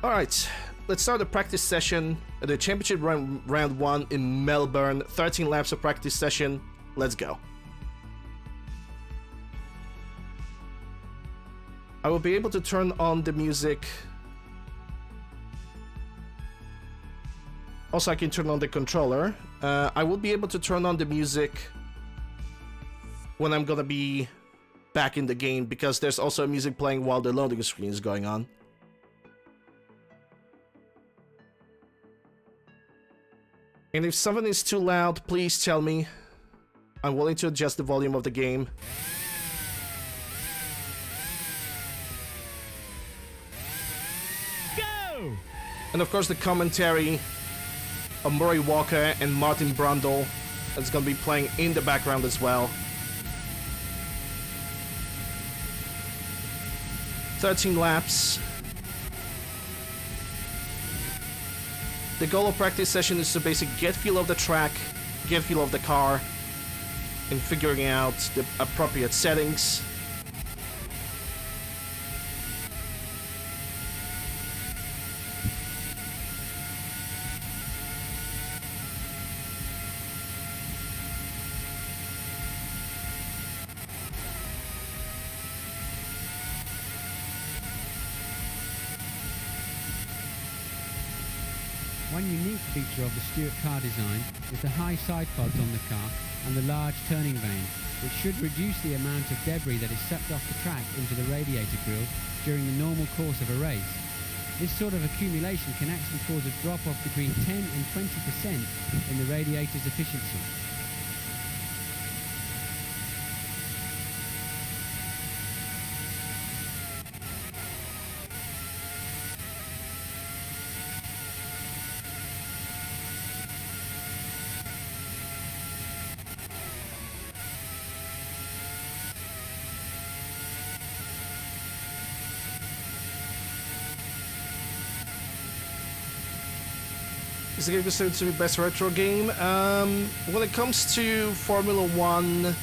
Alright, let's start the practice session at the championship round 1 in Melbourne. 13 laps of practice session. Let's go. I will be able to turn on the music. Also, I can turn on the controller. I will be able to turn on the music when I'm gonna be back in the game, because there's also music playing while the loading screen is going on. And if something is too loud, please tell me. I'm willing to adjust the volume of the game. Go! And of course the commentary of Murray Walker and Martin Brundle is going to be playing in the background as well. 13 laps. The goal of practice session is to basically get feel of the track, get feel of the car, and figuring out the appropriate settings. One unique feature of the Stewart car design is the high side pods on the car and the large turning vane, which should reduce the amount of debris that is sucked off the track into the radiator grille during the normal course of a race. This sort of accumulation can actually cause a drop-off between 10 and 20% in the radiator's efficiency. Is it considered to be best retro game? When it comes to Formula 1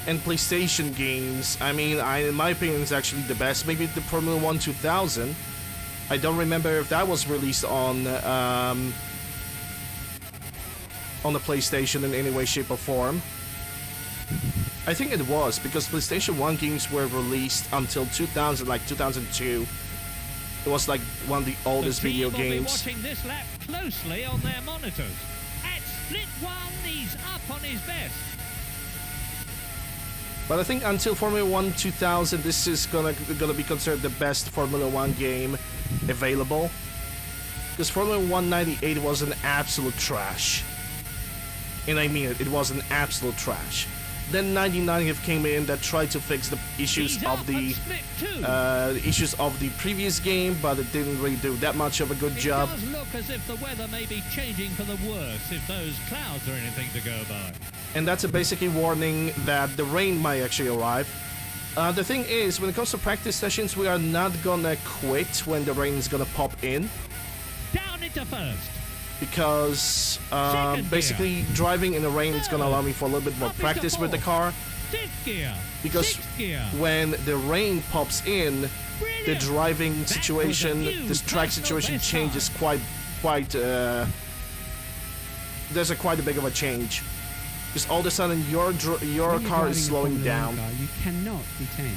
and PlayStation games, I mean, in my opinion, it's actually the best. Maybe the Formula 1 2000. I don't remember if that was released on the PlayStation in any way, shape, or form. I think it was, because PlayStation 1 games were released until 2000, like 2002. It was like one of the oldest video games. The team will be watching this lap closely on their monitors. At split 1, he's up on his best. But I think until Formula 1 2000, this is gonna be considered the best Formula 1 game available. Because Formula 1 98 was an absolute trash. And I mean it, it was an absolute trash. Then 99 came in that tried to fix the issues of the previous game, but it didn't really do that much of a good job. It does look as if the weather may be changing for the worse, if those clouds are anything to go by. And that's a basically warning that the rain might actually arrive. The thing is, when it comes to practice sessions, we are not gonna quit when the rain is gonna pop in. Down into first. Because basically driving in the rain is gonna allow me for a little bit more practice with the car. Because when the rain pops in, the driving situation, this track situation changes quite. There's quite a big of a change. Because all of a sudden your car is slowing down. Car, you cannot be tense.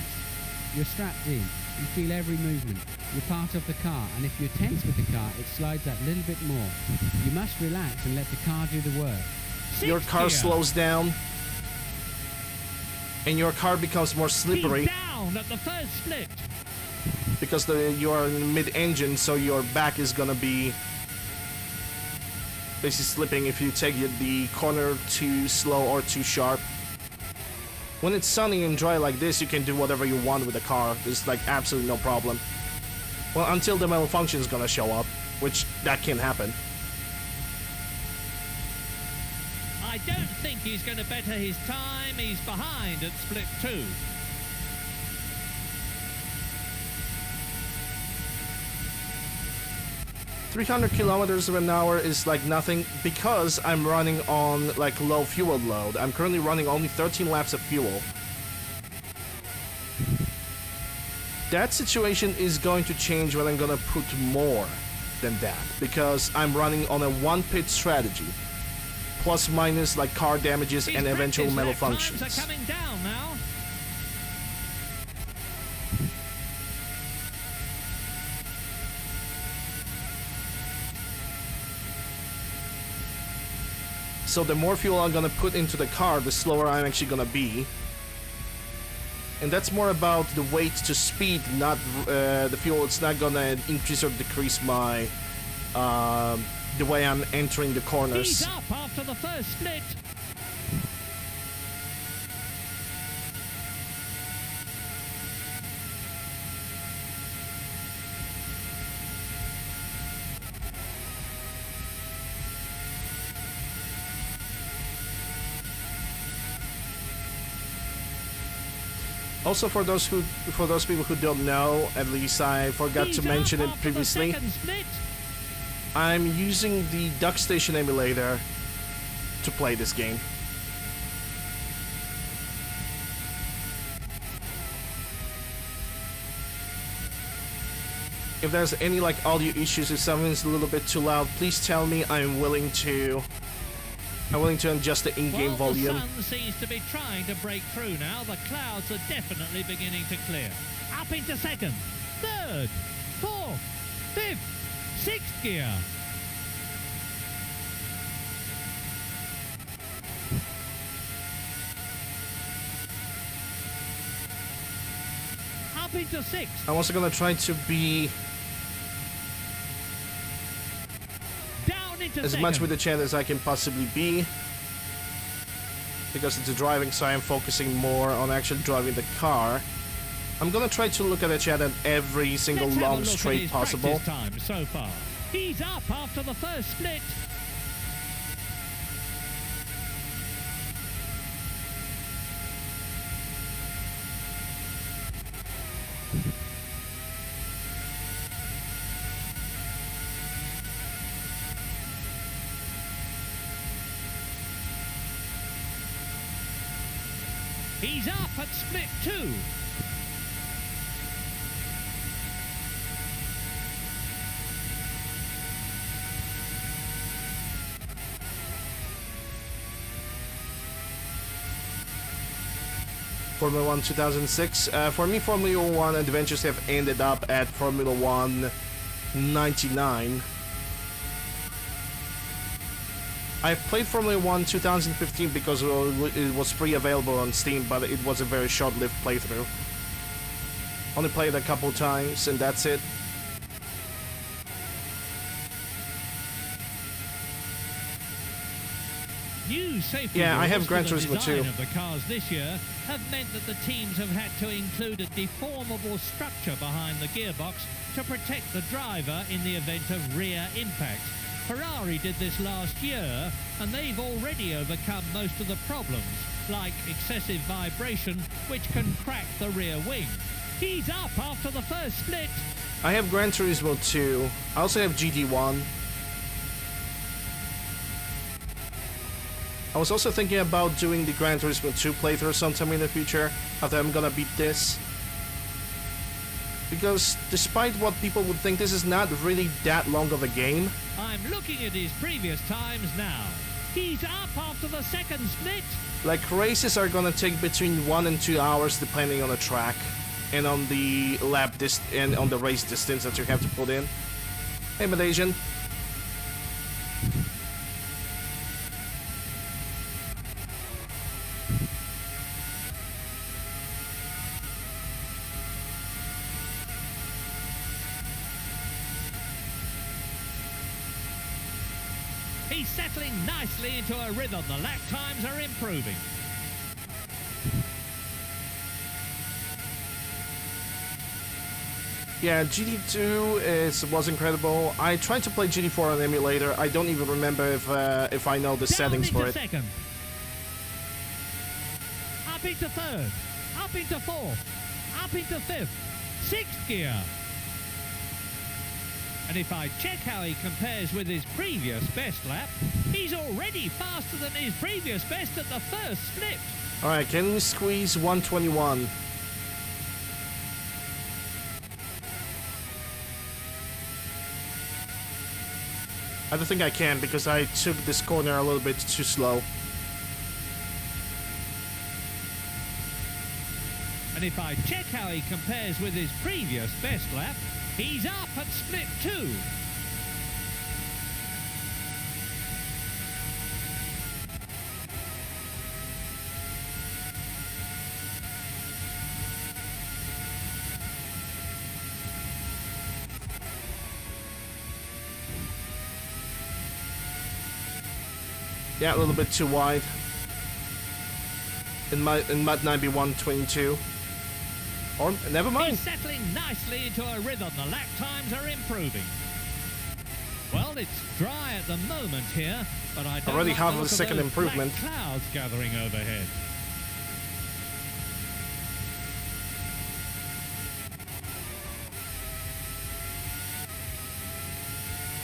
You're strapped in. You feel every movement. You're part of the car, and if you're tense with the car, it slides that little bit more. You must relax and let the car do the work. Your car slows down, and your car becomes more slippery. He's down at the first split. Because you are in mid-engine, so your back is gonna be basically slipping if you take the corner too slow or too sharp. When it's sunny and dry like this, you can do whatever you want with the car. There's like absolutely no problem. Well, until the malfunction is gonna show up, which that can happen. I don't think he's going to better his time. He's behind at split 2. .300 kilometers an hour is like nothing because I'm running on like low fuel load. I'm currently running only 13 laps of fuel. that situation is going to change when I'm gonna put more than that, because I'm running on a one-pit strategy, plus minus like car damages and eventual malfunctions. Times are coming down now. So the more fuel I'm gonna put into the car, the slower I'm actually gonna be. And that's more about the weight to speed, not the fuel. It's not gonna increase or decrease my the way I'm entering the corners. He's up after the first split. Also, for those people who don't know, at least I forgot to mention it previously, I'm using the Duck Station emulator to play this game. If there's any like audio issues, if something's a little bit too loud, please tell me. I'm willing to adjust the in-game volume. The sun seems to be trying to break through now. The clouds are definitely beginning to clear. Up into second, third, fourth, fifth, sixth gear. Up into sixth. I'm also gonna try to be as much with the chat as I can possibly be, because it's a driving, so I'm focusing more on actually driving the car. I'm gonna try to look at the chat at every single long straight possible. Time so far. He's up after the first split. He's up at split 2. Formula 1 2006. For me, Formula 1 adventures have ended up at Formula 1 99. I've played Formula 1 2015 because it was free available on Steam, but it was a very short-lived playthrough. Only played a couple times, and that's it. New safety I have rules Gran for the Turismo design 2. of the cars this year have meant that the teams have had to include a deformable structure behind the gearbox to protect the driver in the event of rear impact. Ferrari did this last year, and they've already overcome most of the problems, like excessive vibration, which can crack the rear wing. He's up after the first split. I have Gran Turismo 2. I also have GT1. I was also thinking about doing the Gran Turismo 2 playthrough sometime in the future, after I'm gonna beat this. Because despite what people would think, this is not really that long of a game. I'm looking at his previous times now. He's up after the second split. Like, races are gonna take between 1 and 2 hours depending on the track and on the and on the race distance that you have to put in. Hey, Malaysian. He's settling nicely into a rhythm. The lap times are improving. Yeah, GT2 was incredible. I tried to play GT4 on emulator. I don't even remember if I know the settings for it. Second. Up into third. Up into fourth. Up into fifth. Sixth gear. And if I check how he compares with his previous best lap, he's already faster than his previous best at the first split. Alright, can we squeeze 121? I don't think I can because I took this corner a little bit too slow. And if I check how he compares with his previous best lap, he's up at split 2. Yeah, a little bit too wide. In Mud 91.22. Or never mind. He's settling nicely into a rhythm. The lap times are improving. Well, it's dry at the moment here, but I don't already like half the of a look second those improvement. black clouds gathering overhead.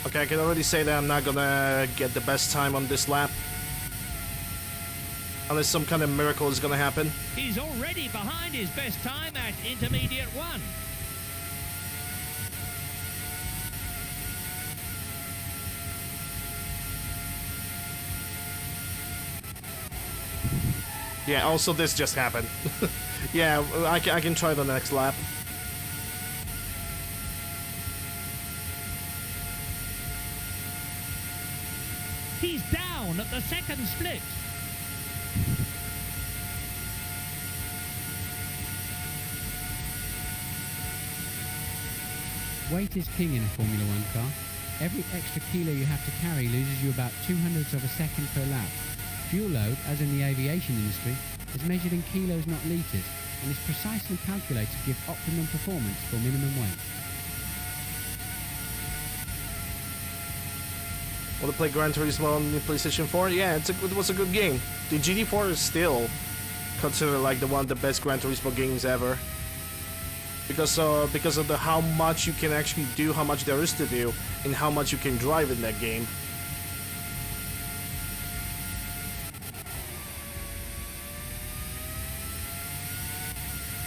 Okay, I can already say that I'm not gonna get the best time on this lap. Unless some kind of miracle is gonna happen. He's already behind his best time at intermediate 1. Yeah, also this just happened. Yeah, I can try the next lap. He's down at the second split. Weight is king in a Formula One car. Every extra kilo you have to carry loses you about 200ths of a second per lap. Fuel load, as in the aviation industry, is measured in kilos, not litres, and is precisely calculated to give optimum performance for minimum weight. Want to play Gran Turismo on the PlayStation 4? Yeah, it was a good game. The GT4 is still considered like one of the best Gran Turismo games ever. Because of how much you can actually do, how much there is to do, and how much you can drive in that game.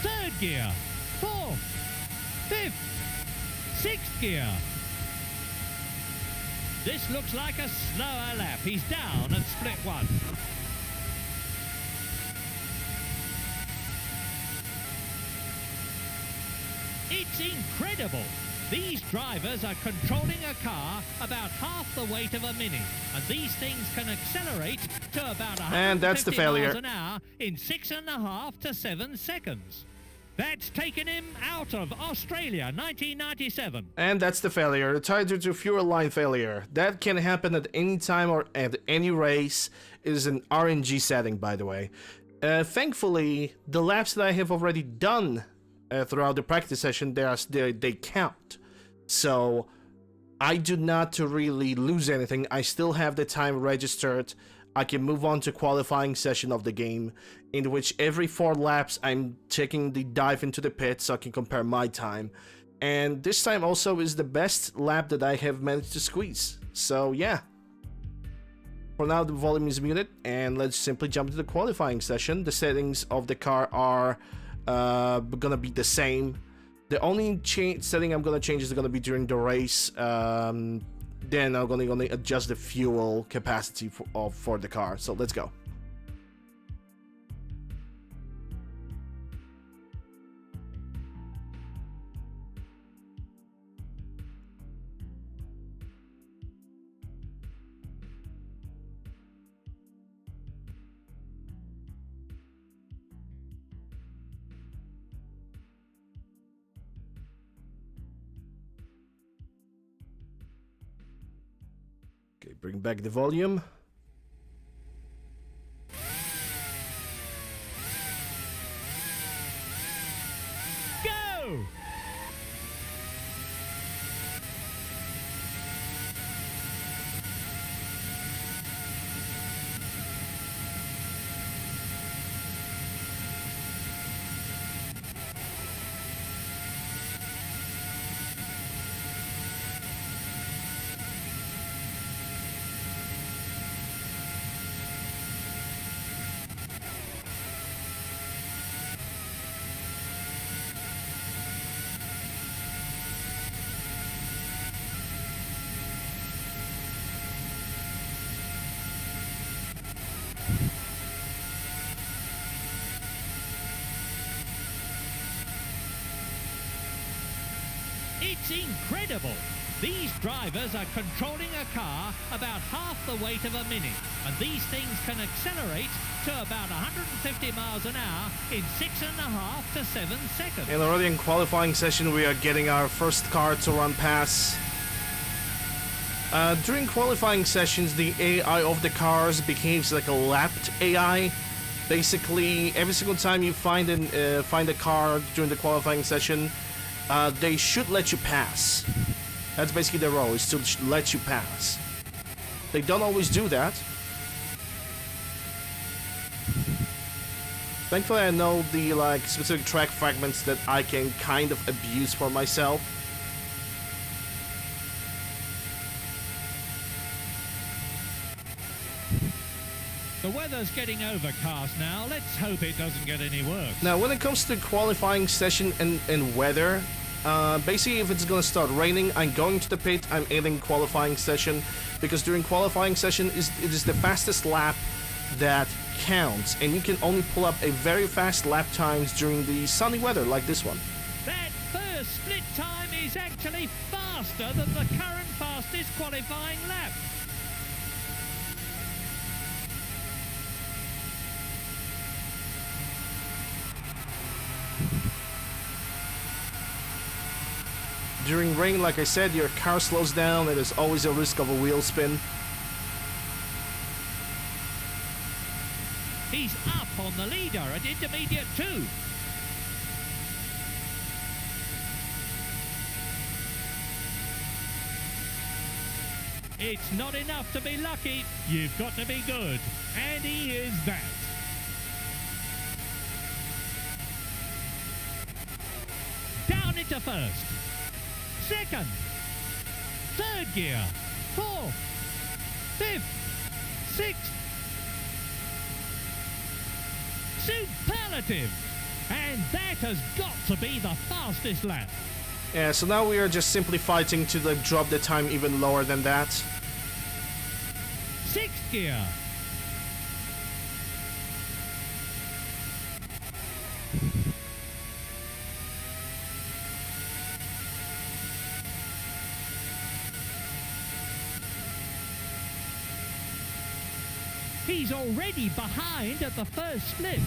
Third gear, 4th, 5th, 6th gear. This looks like a slower lap. He's down at split 1. It's incredible. These drivers are controlling a car about half the weight of a Mini, and these things can accelerate to about 150 And that's the failure. miles an hour in 6.5 to 7 seconds. That's taken him out of Australia, 1997. And that's the failure, tied to fuel line failure. That can happen at any time or at any race. It is an RNG setting, by the way. Thankfully, the laps that I have already done throughout the practice session, they count. So I do not really lose anything. I still have the time registered. I can move on to qualifying session of the game, in which every 4 laps I'm taking the dive into the pit so I can compare my time. And this time also is the best lap that I have managed to squeeze. So yeah. For now the volume is muted, and let's simply jump into the qualifying session. The settings of the car are gonna be the same. The only setting I'm gonna change is gonna be during the race. Then I'm gonna adjust the fuel capacity for the car. So let's go. Okay, bring back the volume. Go! It's incredible. These drivers are controlling a car about half the weight of a Mini, and these things can accelerate to about 150 miles an hour in 6.5 to 7 seconds. And already in qualifying session, we are getting our first car to run past. During qualifying sessions, the AI of the cars behaves like a lapped AI. Basically, every single time you find a car during the qualifying session, they should let you pass. That's basically their role, is to let you pass. They don't always do that. Thankfully, I know the specific track fragments that I can kind of abuse for myself. The weather's getting overcast now. Let's hope it doesn't get any worse. Now, when it comes to qualifying session and weather, basically, if it's gonna start raining, I'm going to the pit. I'm ending qualifying session because during qualifying session it is the fastest lap that counts, and you can only pull up a very fast lap times during the sunny weather like this one. That first split time is actually faster than the current fastest qualifying lap. During rain, like I said, your car slows down and there's always a risk of a wheel spin. He's up on the leader at intermediate 2. It's not enough to be lucky. You've got to be good. And he is that. Down into first. Second. Third gear. Fourth. Fifth. Sixth. Superlative. And that has got to be the fastest lap. Yeah, so now we are just simply fighting to drop the time even lower than that. Sixth gear. He's already behind at the first split.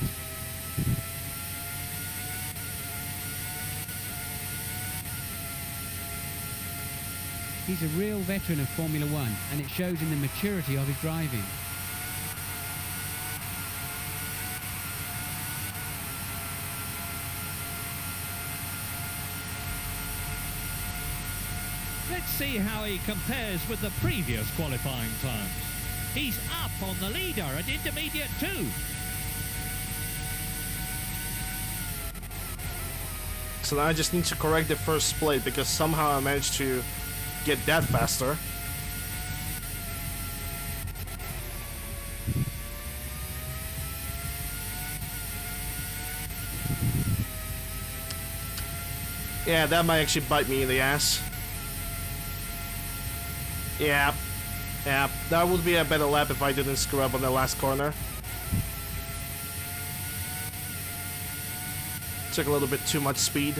He's a real veteran of Formula One, and it shows in the maturity of his driving. Let's see how he compares with the previous qualifying times. He's up on the leader at intermediate 2. So now I just need to correct the first split because somehow I managed to get that faster. Yeah, that might actually bite me in the ass. Yeah, that would be a better lap if I didn't screw up on the last corner. Took a little bit too much speed.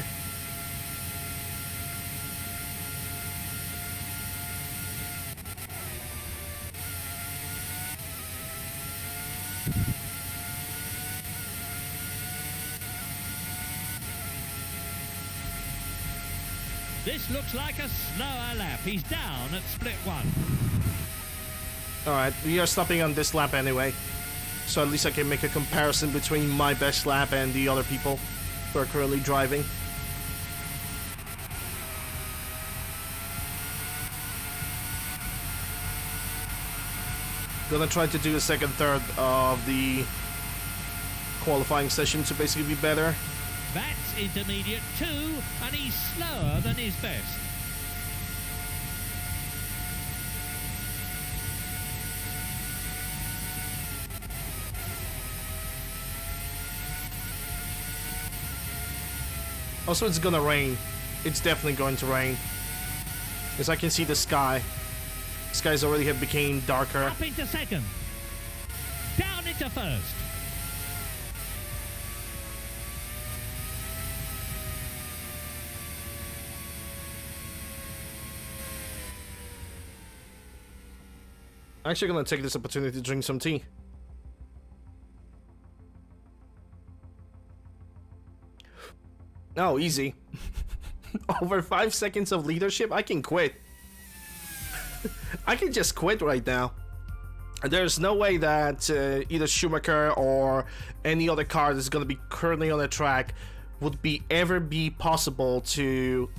This looks like a slower lap. He's down at split 1. Alright, we are stopping on this lap anyway. So at least I can make a comparison between my best lap and the other people who are currently driving. Gonna try to do the second third of the qualifying session to basically be better. That's intermediate 2, and he's slower than his best. Also, it's gonna rain. It's definitely going to rain. As I can see the sky. The skies already have become darker. Up into second. Down into first. I'm actually gonna take this opportunity to drink some tea. Oh, easy. Over 5 seconds of leadership, I can quit. I can just quit right now. There's no way that either Schumacher or any other car that's gonna be currently on the track would ever be possible to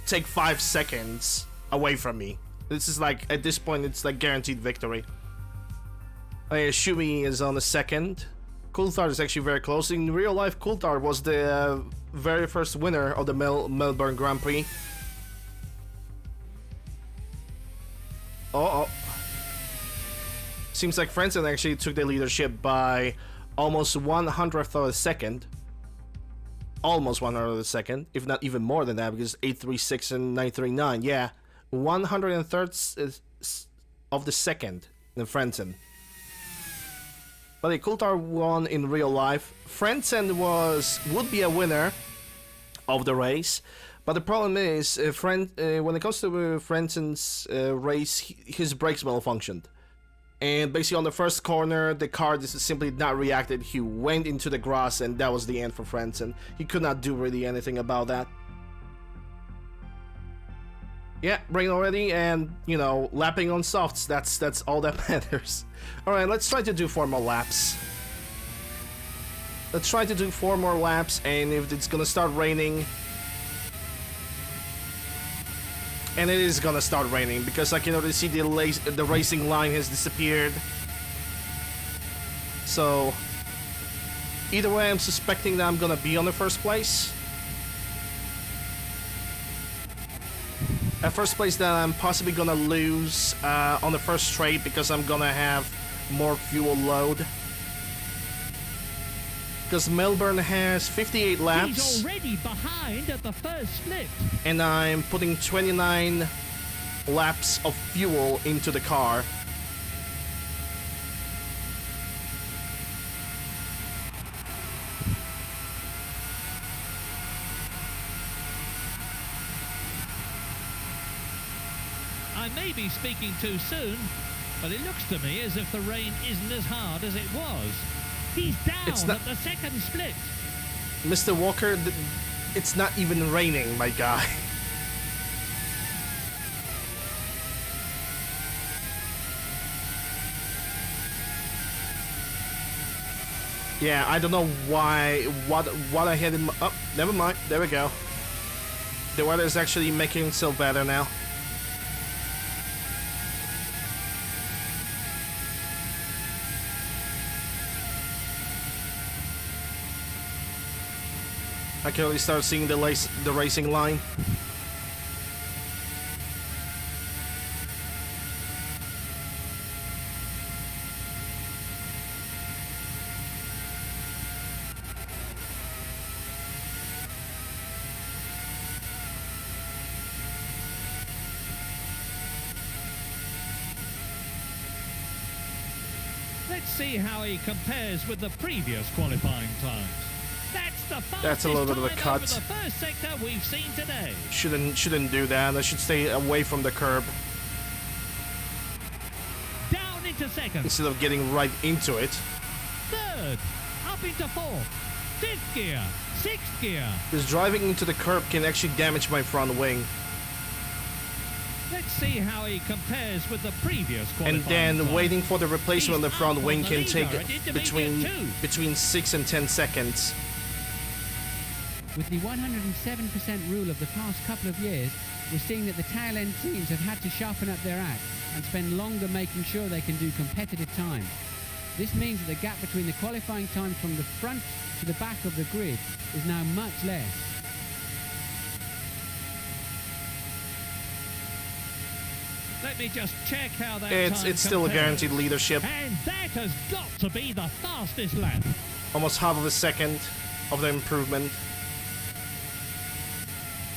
take 5 seconds away from me. This is like, at this point, it's like guaranteed victory. Shumi is on the second. Coulthard is actually very close. In real life, Coulthard was the very first winner of the Melbourne Grand Prix. Oh. Seems like Frentzen actually took the leadership by almost 1/100th of a second. Almost 1/100th of a second, if not even more than that, because 836 and 939. Yeah, 1/103 of the second in Frentzen. But Coulthard won in real life. Frentzen would be a winner of the race, but the problem is, when it comes to Frentzen's race, his brakes malfunctioned. And basically on the first corner, the car just simply not reacted. He went into the grass, and that was the end for Frentzen. He could not do really anything about that. Yeah, brain already, and, you know, lapping on softs, that's all that matters. Alright, let's try to do 4 more laps. Let's try to do 4 more laps, and if it's gonna start raining... And it is gonna start raining, because I can already see the racing line has disappeared. So... either way, I'm suspecting that I'm gonna be on the first place. At first place that I'm possibly gonna lose on the first straight, because I'm gonna have more fuel load. Because Melbourne has 58 laps. He's already behind at the first split. And I'm putting 29 laps of fuel into the car. I may be speaking too soon, but it looks to me as if the rain isn't as hard as it was. He's down at the second split. Mr. Walker, it's not even raining, my guy. Yeah, I don't know what I had in my... Oh, never mind. There we go. The weather is actually making itself better now. I can already start seeing the racing line. Let's see how he compares with the previous qualifying times. That's a little bit of a cut. The first sector we've seen today. Shouldn't do that. I should stay away from the curb. Down into second. Instead of getting right into it. Third. Up into fourth. Fifth gear. Sixth gear. Because driving into the curb can actually damage my front wing. Let's see how he compares with the previous qualifying And then time. Waiting for the replacement on the front wing the can take leader at between 6 and 10 seconds. With the 107% rule of the past couple of years, we're seeing that the tail-end teams have had to sharpen up their act and spend longer making sure they can do competitive time. This means that the gap between the qualifying times from the front to the back of the grid is now much less. Let me just check how that It's still a guaranteed leadership. And that has got to be the fastest lap. Almost half of a second of the improvement.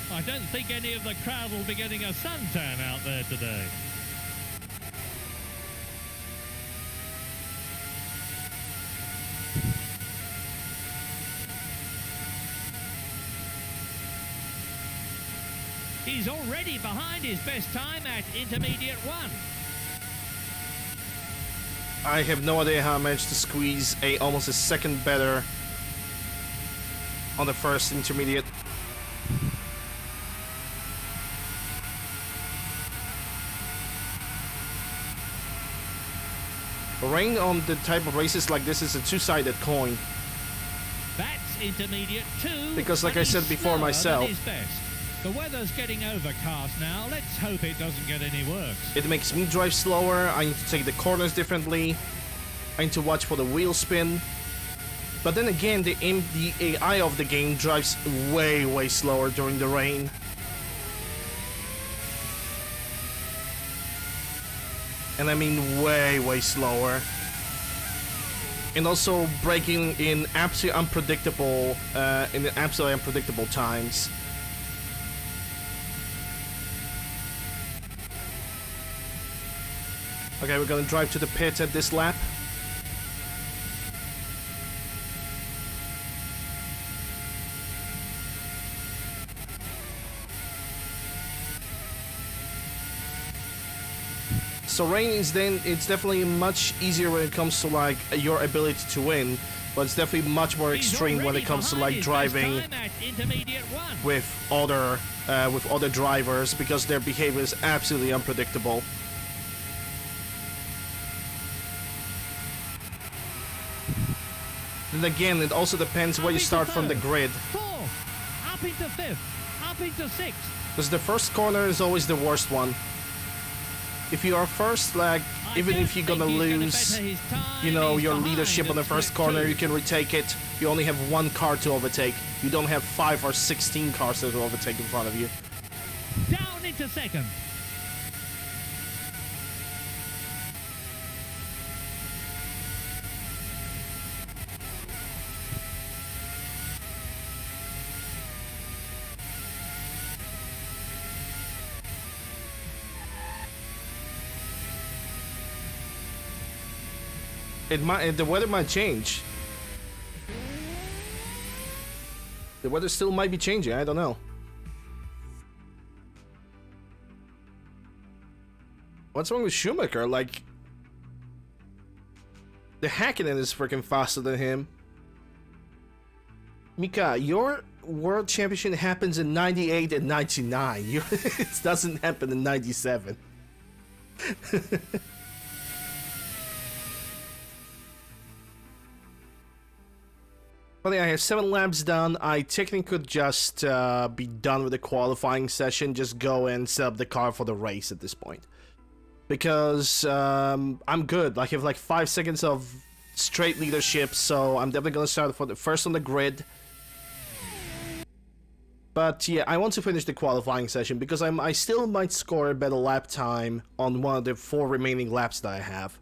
I don't think any of the crowd will be getting a suntan out there today. He's already behind his best time at intermediate 1. I have no idea how I managed to squeeze almost a second better on the first intermediate. Rain on the type of races like this is a two-sided coin. That's intermediate 2. Because like I said before myself, the weather's getting overcast now. Let's hope it doesn't get any worse. it makes me drive slower. I need to take the corners differently. I need to watch for the wheel spin. But then again, the AI of the game drives way slower during the rain. And I mean way slower. And also braking in absolutely unpredictable times. Okay, we're gonna drive to the pit at this lap. So rain is it's definitely much easier when it comes to like your ability to win, but it's definitely much more extreme when it comes to like driving with other drivers, because their behavior is absolutely unpredictable. And again, it also depends where you start from the grid. 4, up into 5th, up into 6th. Because the first corner is always the worst one. If you are first, like, even if you're gonna lose, you know, your leadership on the first corner, you can retake it. You only have one car to overtake. You don't have 5 or 16 cars to overtake in front of you. Down into 2nd. The weather might change. The weather still might be changing, I don't know. What's wrong with Schumacher? Like, the Hakkinen is freaking faster than him. Mika, your world championship happens in 98 and 99. It doesn't happen in 97. Funny, I have 7 laps done. I technically could just be done with the qualifying session, just go and set up the car for the race at this point. Because I'm good. I have like 5 seconds of straight leadership, so I'm definitely gonna start for the first on the grid. But yeah, I want to finish the qualifying session because I still might score a better lap time on one of the 4 remaining laps that I have.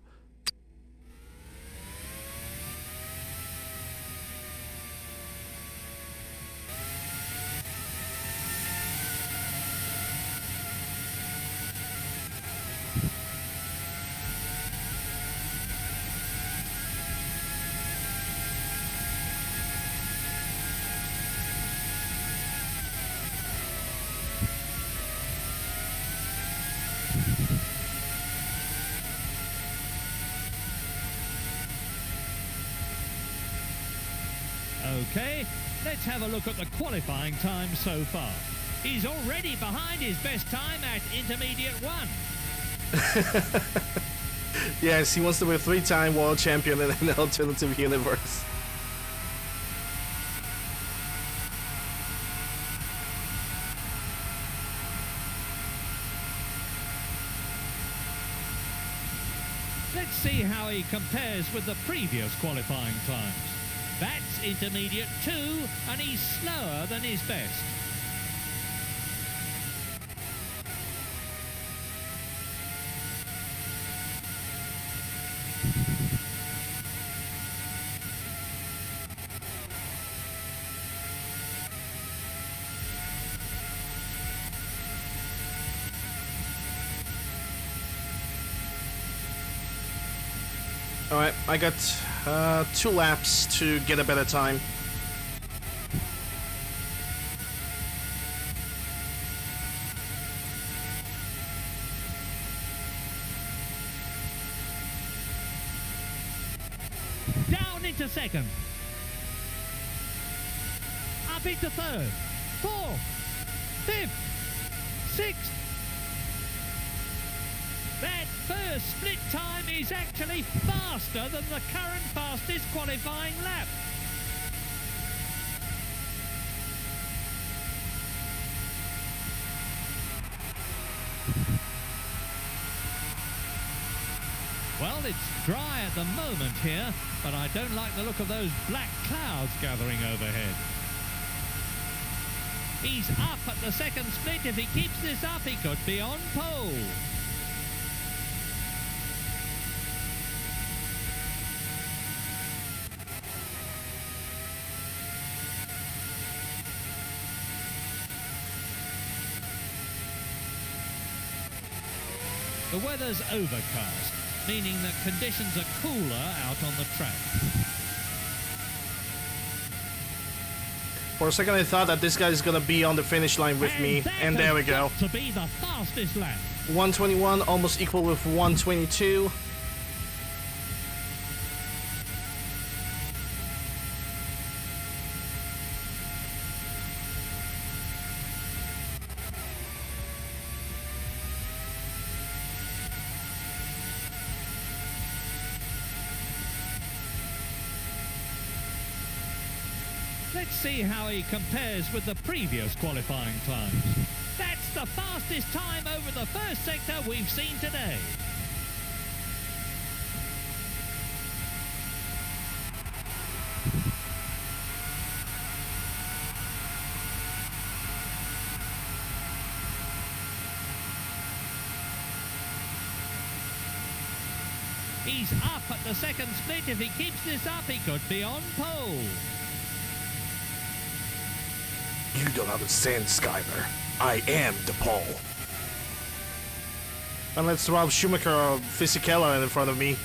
Okay, let's have a look at the qualifying time so far. He's already behind his best time at intermediate 1. Yes, he wants to be a 3-time world champion in an alternative universe. Let's see how he compares with the previous qualifying times. That's intermediate 2, and he's slower than his best. Alright, I got 2 laps to get a better time. into second. Up into third. Fourth. Fifth. Sixth. That first split time is actually faster than the current fastest qualifying lap. Well, it's dry at the moment here, but I don't like the look of those black clouds gathering overhead. He's up at the second split. If he keeps this up, he could be on pole. The weather's overcast, meaning that conditions are cooler out on the track. For a second I thought that this guy is gonna be on the finish line with me, and there we go. To be the fastest lap. 121, almost equal with 122. Let's see how he compares with the previous qualifying times. That's the fastest time over the first sector we've seen today. He's up at the second split. If he keeps this up, he could be on pole. You don't understand, Skyler. I am the pole. And let's Ralph Schumacher or Fisichella in front of me.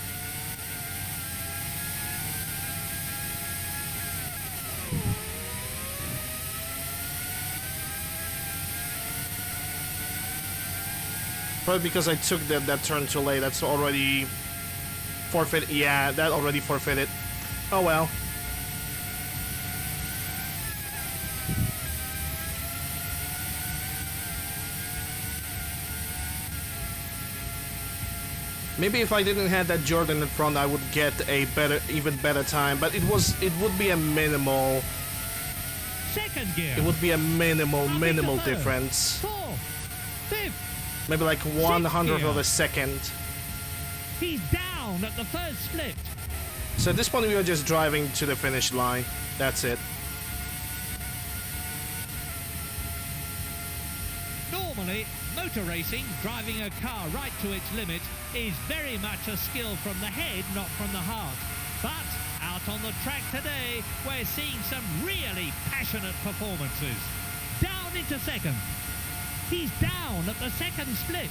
Probably because I took that turn too late. That's already forfeit. Yeah, that already forfeited. Oh well. Maybe if I didn't have that Jordan in front, I would get a even better time. But it would be a minimal. Second gear. It would be a minimal difference. Fourth, fifth. Maybe like 1/100th of a second. He's down at the first split. So at this point, we are just driving to the finish line. That's it. Normally, motor racing, driving a car right to its limit, is very much a skill from the head, not from the heart. But out on the track today, we're seeing some really passionate performances. Down into second. He's down at the second split.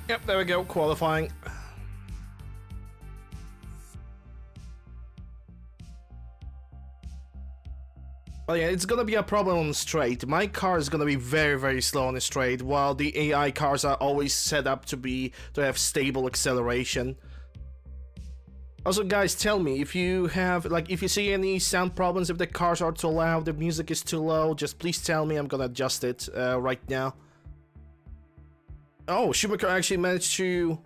Yep, there we go, qualifying. Well, yeah, it's gonna be a problem on the straight. My car is gonna be very slow on the straight, while the AI cars are always set up to have stable acceleration. Also, guys, tell me if you have, like, if you see any sound problems, if the cars are too loud, the music is too low, just please tell me. I'm gonna adjust it right now. Oh, Schumacher actually managed to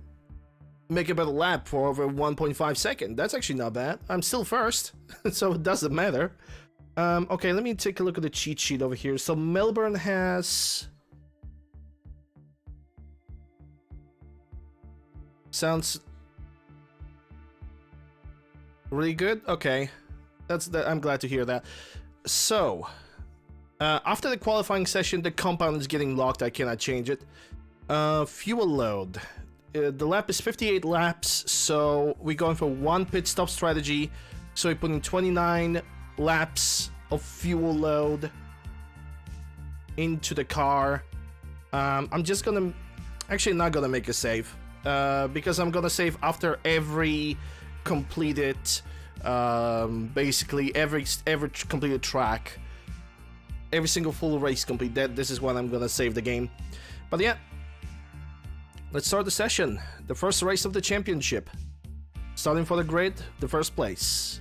make a better lap for over 1.5 seconds. That's actually not bad. I'm still first, so it doesn't matter. Okay, let me take a look at the cheat sheet over here. So Melbourne has... Sounds... really good? Okay. I'm glad to hear that. So, after the qualifying session, the compound is getting locked. I cannot change it. Fuel load. The lap is 58 laps, so we're going for one pit stop strategy, So we put in 29 laps of fuel load into the car. I'm just gonna... Actually, not gonna make a save. Because I'm gonna save after every completed... basically, every completed track. Every single full race complete. This is when I'm gonna save the game. But yeah. Let's start the session. The first race of the championship. Starting for the grid, the first place.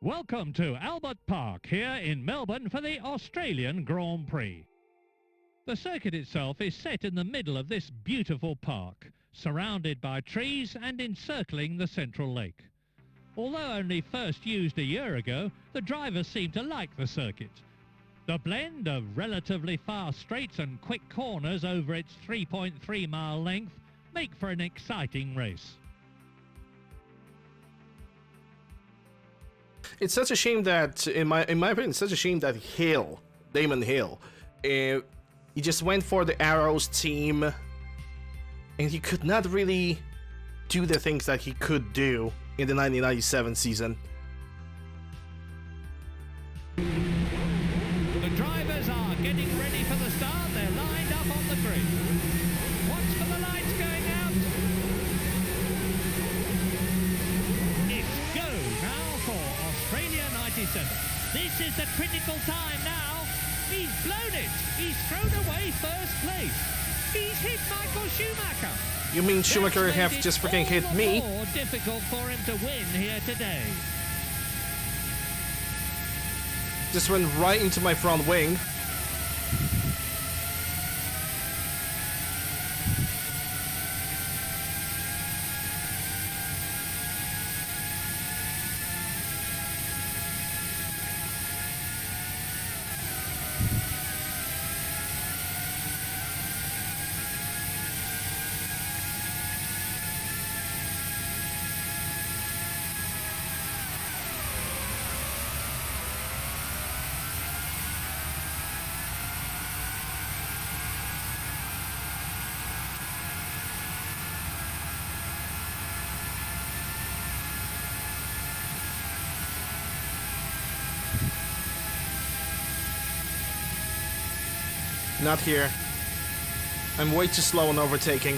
Welcome to Albert Park here in Melbourne for the Australian Grand Prix. The circuit itself is set in the middle of this beautiful park, surrounded by trees and encircling the central lake. Although only first used a year ago, the drivers seem to like the circuit. The blend of relatively fast straights and quick corners over its 3.3 mile length make for an exciting race. It's such a shame that, in my opinion, it's such a shame that Damon Hill, he just went for the Arrows team, and he could not really do the things that he could do in the 1997 season. The drivers are getting ready for the start. They're lined up on the grid. Watch for the lights going out. It's go now for Australia 97. This is the critical time now. He's blown it. He's thrown away first place. He's hit Michael Schumacher. You mean Schumacher have just freaking hit me? More difficult for him to win here today. Just went right into my front wing. Not here. I'm way too slow on overtaking.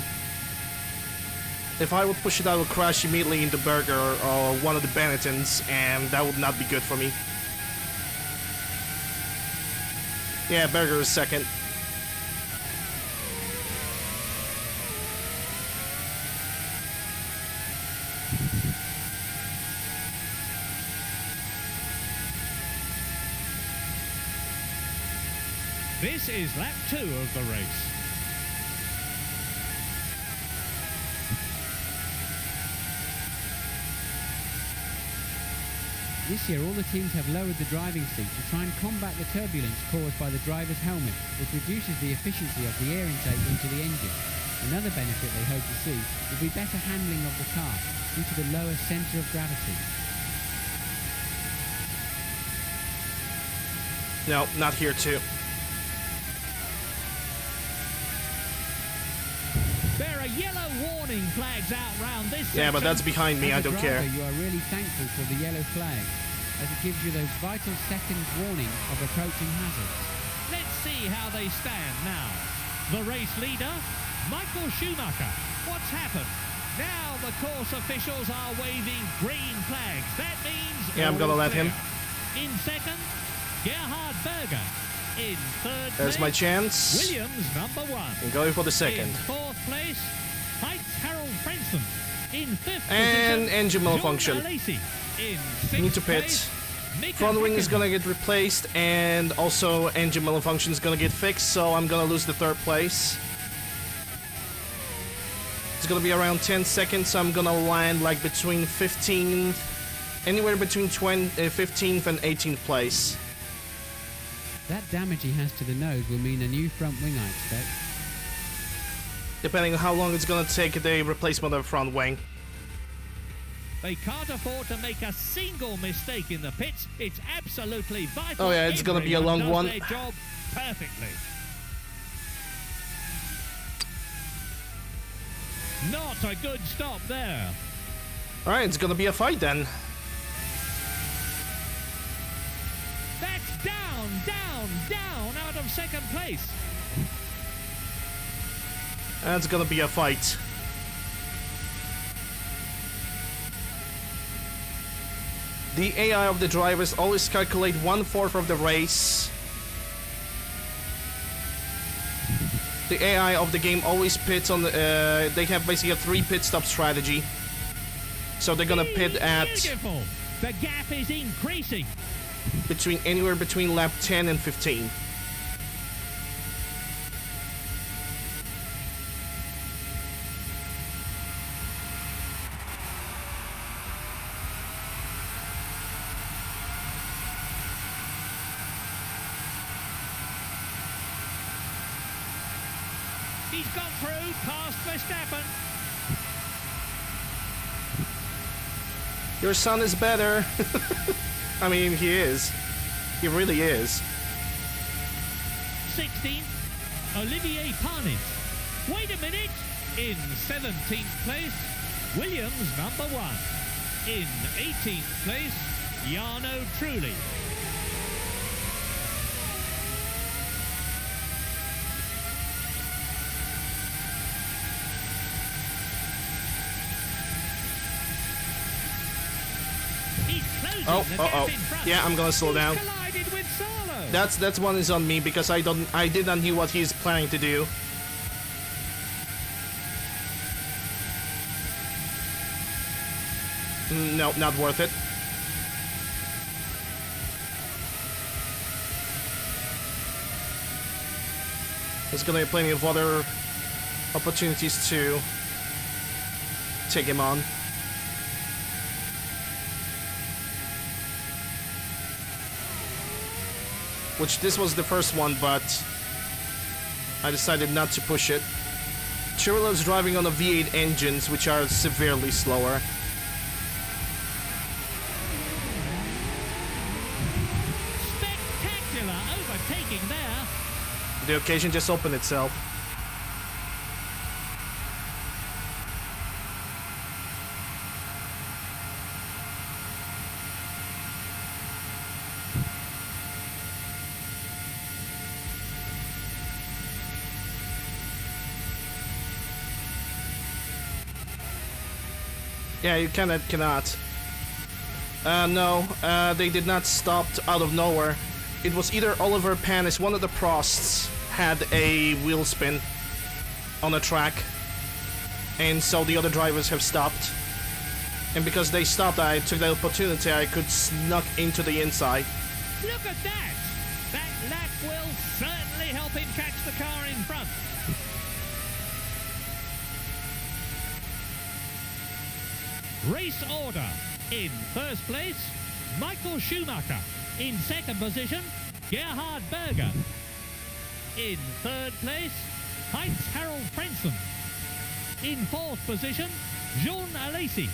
If I would push it, I would crash immediately into Berger or one of the Benettons, and that would not be good for me. Yeah, Berger is second. This is lap 2 of the race. This year, all the teams have lowered the driving seat to try and combat the turbulence caused by the driver's helmet, which reduces the efficiency of the air intake into the engine. Another benefit they hope to see will be better handling of the car due to the lower centre of gravity. No, not here too. There are yellow warning flags out round this Yeah, but that's behind me, I As a don't care. driver, you are really thankful for the yellow flag, as it gives you those vital seconds warning of approaching hazards. Let's see how they stand now. The race leader, Michael Schumacher. What's happened? Now the course officials are waving green flags. That means Yeah, I'm gonna let him. In second, Gerhard Berger. In third There's place, my chance. Williams number 1. I'm going for the second. In fourth place, Heitz Harold Frenson. In fifth And position, engine malfunction. John Alesi. In sixth Need to pit. place, Mika Front wing is Häkkinen. gonna get replaced, and also engine malfunction is gonna get fixed, so I'm gonna lose the third place. It's gonna be around 10 seconds, so I'm gonna land like between 15th, anywhere between 15th and 18th place. That damage he has to the nose will mean a new front wing, I expect. Depending on how long it's gonna take the replacement of the front wing. They can't afford to make a single mistake in the pits. It's absolutely vital. Oh yeah, it's gonna be a long Everyone one. does their job perfectly. Not a good stop there. Alright, it's gonna be a fight then. That's down out of second place. That's gonna be a fight. The AI of the drivers always calculate 1/4 of the race. The AI of the game always pits on the, they have basically a 3 pit stop strategy. So they're gonna pit at Beautiful. The gap is increasing. anywhere between lap 10 and 15. He's gone through past Verstappen. Your son is better. I mean, he is. He really is. 16th, Olivier Panis. Wait a minute. In 17th place, Williams number 1. In 18th place, Jarno Trulli. He's closing the gap in front. Yeah, I'm gonna slow down. Collided with Solo. That's one is on me because I did not know what he's planning to do. No, not worth it. There's gonna be plenty of other opportunities to take him on. Which this was the first one, but I decided not to push it. Chirilo's driving on the V8 engines, which are severely slower. Spectacular overtaking there. The occasion just opened itself. Yeah, you cannot. No, they did not stop out of nowhere. It was either Oliver Panis, one of the Prosts, had a wheel spin on the track, and so the other drivers have stopped. And because they stopped, I took the opportunity. I could snuck into the inside. Look at that! That lap will certainly help him catch the car in front. Race order. In first place, Michael Schumacher. In second position, Gerhard Berger. In third place, Heinz-Harald Frentzen. In fourth position, Jean Alesi.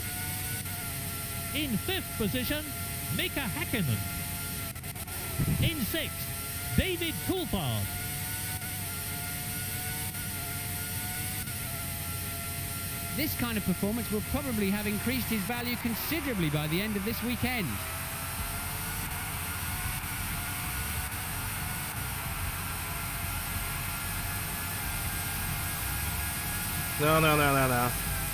In fifth position, Mika Hakkinen. In sixth, David Coulthard. This kind of performance will probably have increased his value considerably by the end of this weekend. No.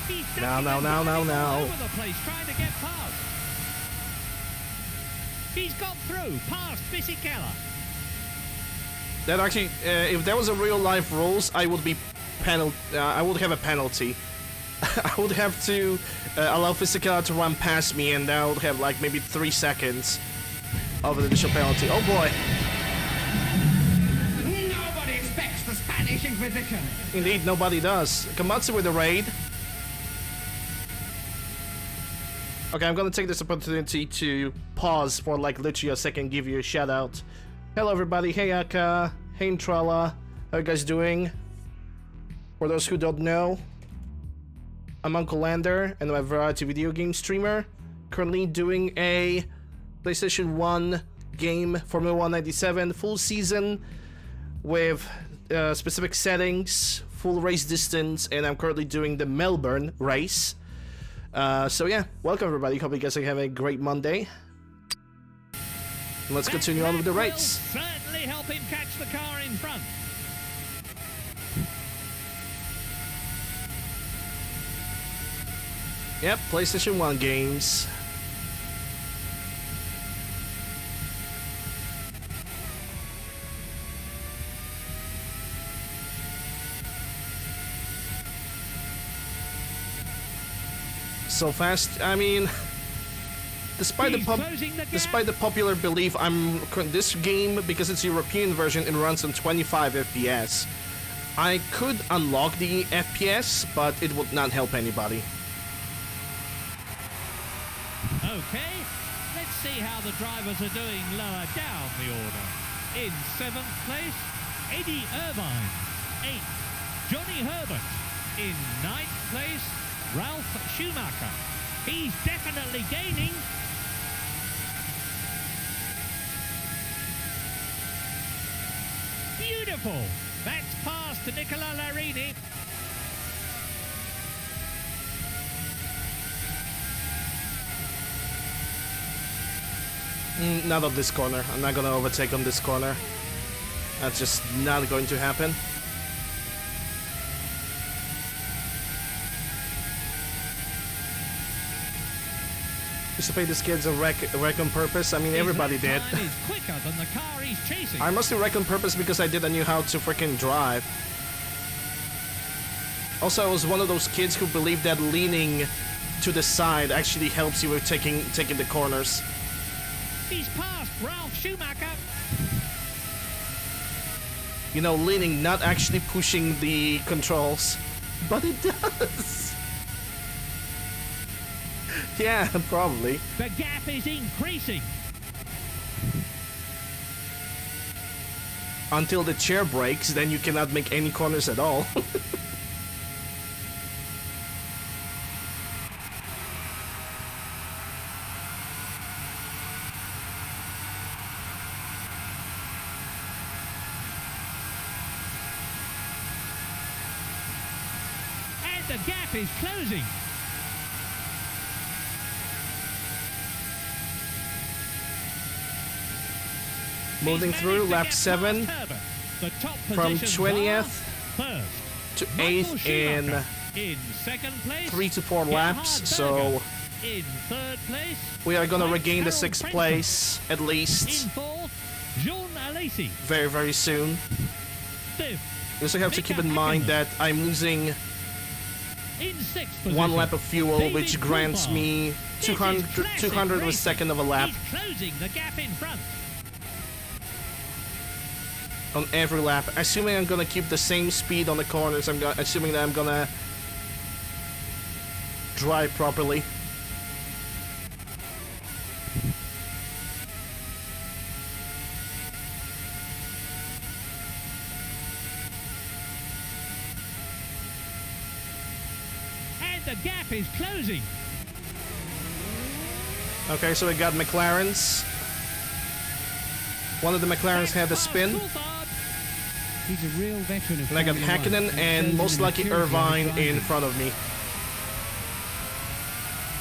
He's No. all over the place trying to get past. He's got through past Fisichella. That actually, if there was a real life rules, I would be I would have a penalty. I would have to allow Fisichella to run past me, and I would have like maybe 3 seconds of an initial penalty. Oh boy! Nobody expects the Spanish Inquisition. Indeed, nobody does. Komatsu with the raid. Okay, I'm gonna take this opportunity to pause for like literally a second, give you a shout out. Hello everybody, hey Aka, hey Intrala, how you guys doing? For those who don't know, I'm UncleLander, and I'm a variety video game streamer. Currently doing a PlayStation 1 game, Formula 197, full season with specific settings, full race distance, and I'm currently doing the Melbourne race. So yeah, welcome everybody. Hope you guys are having a great Monday. Let's continue on with the race. Will certainly help him catch the car in front. Yep, PlayStation 1 games. So fast, I mean, despite the popular belief, this game, because it's a European version, it runs on 25 FPS. I could unlock the FPS, but it would not help anybody. Okay, let's see how the drivers are doing lower down the order. In 7th place, Eddie Irvine. 8th, Johnny Herbert. In 9th place, Ralph Schumacher. He's definitely gaining. Beautiful. That's past Nicola Larini. Not on this corner. I'm not gonna overtake on this corner. That's just not going to happen. Used to play these kids on wreck on purpose. I mean, everybody did. His lap time is quicker than the car he's chasing. I mostly wreck on purpose because I didn't know how to freaking drive. Also, I was one of those kids who believed that leaning to the side actually helps you with taking the corners. He's past Ralph Schumacher. You know, leaning, not actually pushing the controls. But it does. Yeah, probably. The gap is increasing. Until the chair breaks, then you cannot make any corners at all. The gap is closing. Moving through lap 7 from 20th to 8th in 2nd place, 3 to 4 laps. So in 3rd place, we are gonna regain the 6th place at in least 4th, Jean Alesi. very, very soon. 5th, You also have to keep in mind that I'm losing in 6th position, 1 lap of fuel, David which grants Coulthard. me 200 of a second of a lap He's closing the gap in front. on every lap. Assuming I'm gonna keep the same speed on the corners, assuming that I'm gonna drive properly. And the gap is closing. Okay, so we got McLarens. One of the McLarens had a spin. Coulthard. He's a real veteran of And I got Formula One, Hakkinen and shows most the likely maturity of his Irvine in driving. front of me.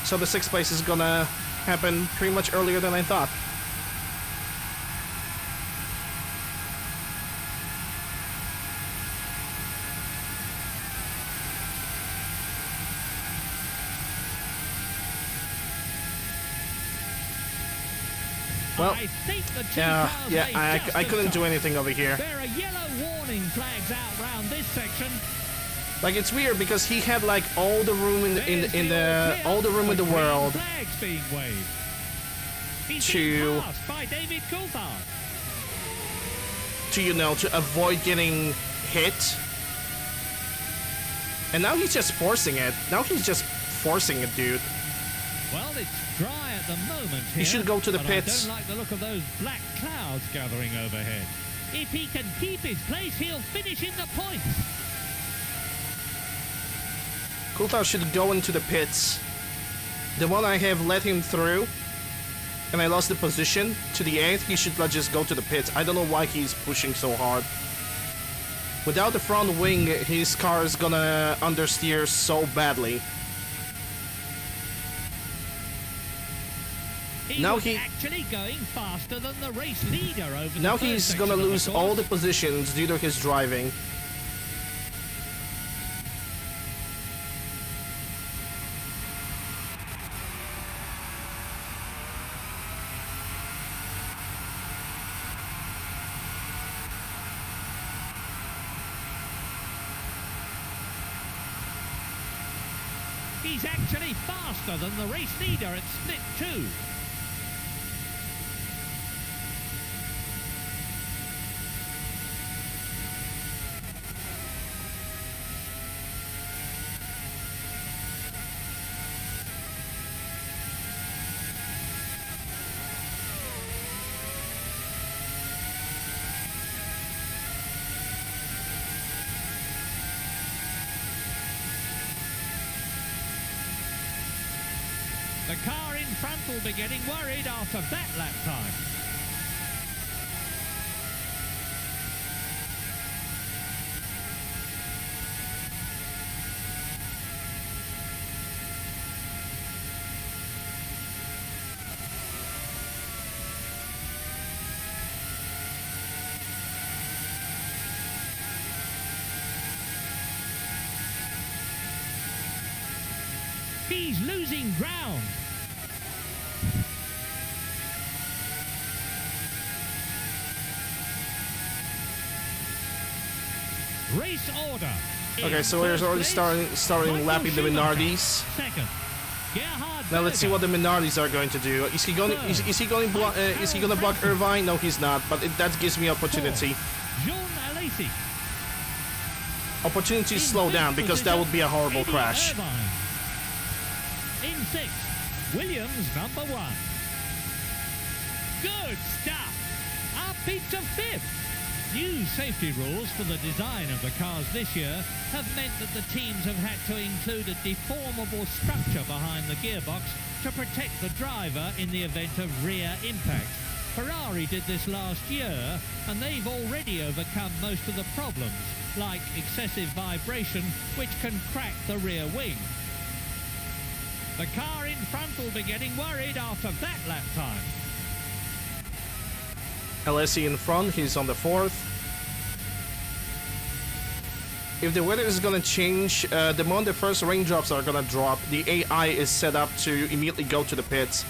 So the 6th place is gonna happen pretty much earlier than I thought. Well, I think the two yeah, cars yeah, made just I in couldn't do time. anything over here. There are yellow warning flags out round this section. Like, it's weird because he had like all the room in There's the all all the room in the green world flags being waved. He's to- being passed by David Coulthard. to avoid getting hit. And now he's just forcing it. Now he's just forcing it, dude. Well, it's dry at the moment here. He should go to the but pits. I don't like the look of those black clouds gathering overhead. If he can keep his place, he'll finish in the points. Coulthard should go into the pits. The one I have let him through, and I lost the position to the 8th, he should just go to the pits. I don't know why he's pushing so hard. Without the front wing, his car is gonna understeer so badly. Now he's actually going faster than the race leader over now the he's first gonna section of lose the all course. the positions due to his driving. He's actually faster than the race leader at split 2. The car in front will be getting worried after that lap time. He's losing ground. Race order. Okay, so we're already starting lapping the Minardis. Second. Gerhard Now let's see what the Minardis are going to do. Is he going? Is he going? Is he going to block Irvine? No, he's not. But that gives me opportunity. Jean Alesi. Opportunity to slow down because that would be a horrible crash. Irvine. In 6th, Williams number 1. Good stuff. Up into 5th. New safety rules for the design of the cars this year have meant that the teams have had to include a deformable structure behind the gearbox to protect the driver in the event of rear impact. Ferrari did this last year, and they've already overcome most of the problems, like excessive vibration, which can crack the rear wing. The car in front will be getting worried after that lap time. Alesi in front, he's on the 4th. If the weather is gonna change, the moment the first raindrops are gonna drop, the AI is set up to immediately go to the pits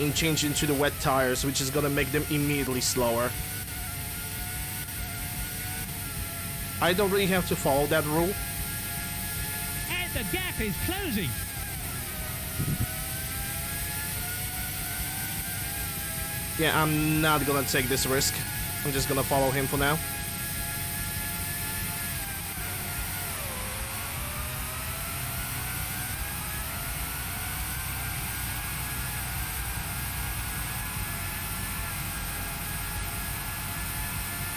and change into the wet tires, which is gonna make them immediately slower. I don't really have to follow that rule. And the gap is closing. Yeah, I'm not gonna take this risk. I'm just gonna follow him for now.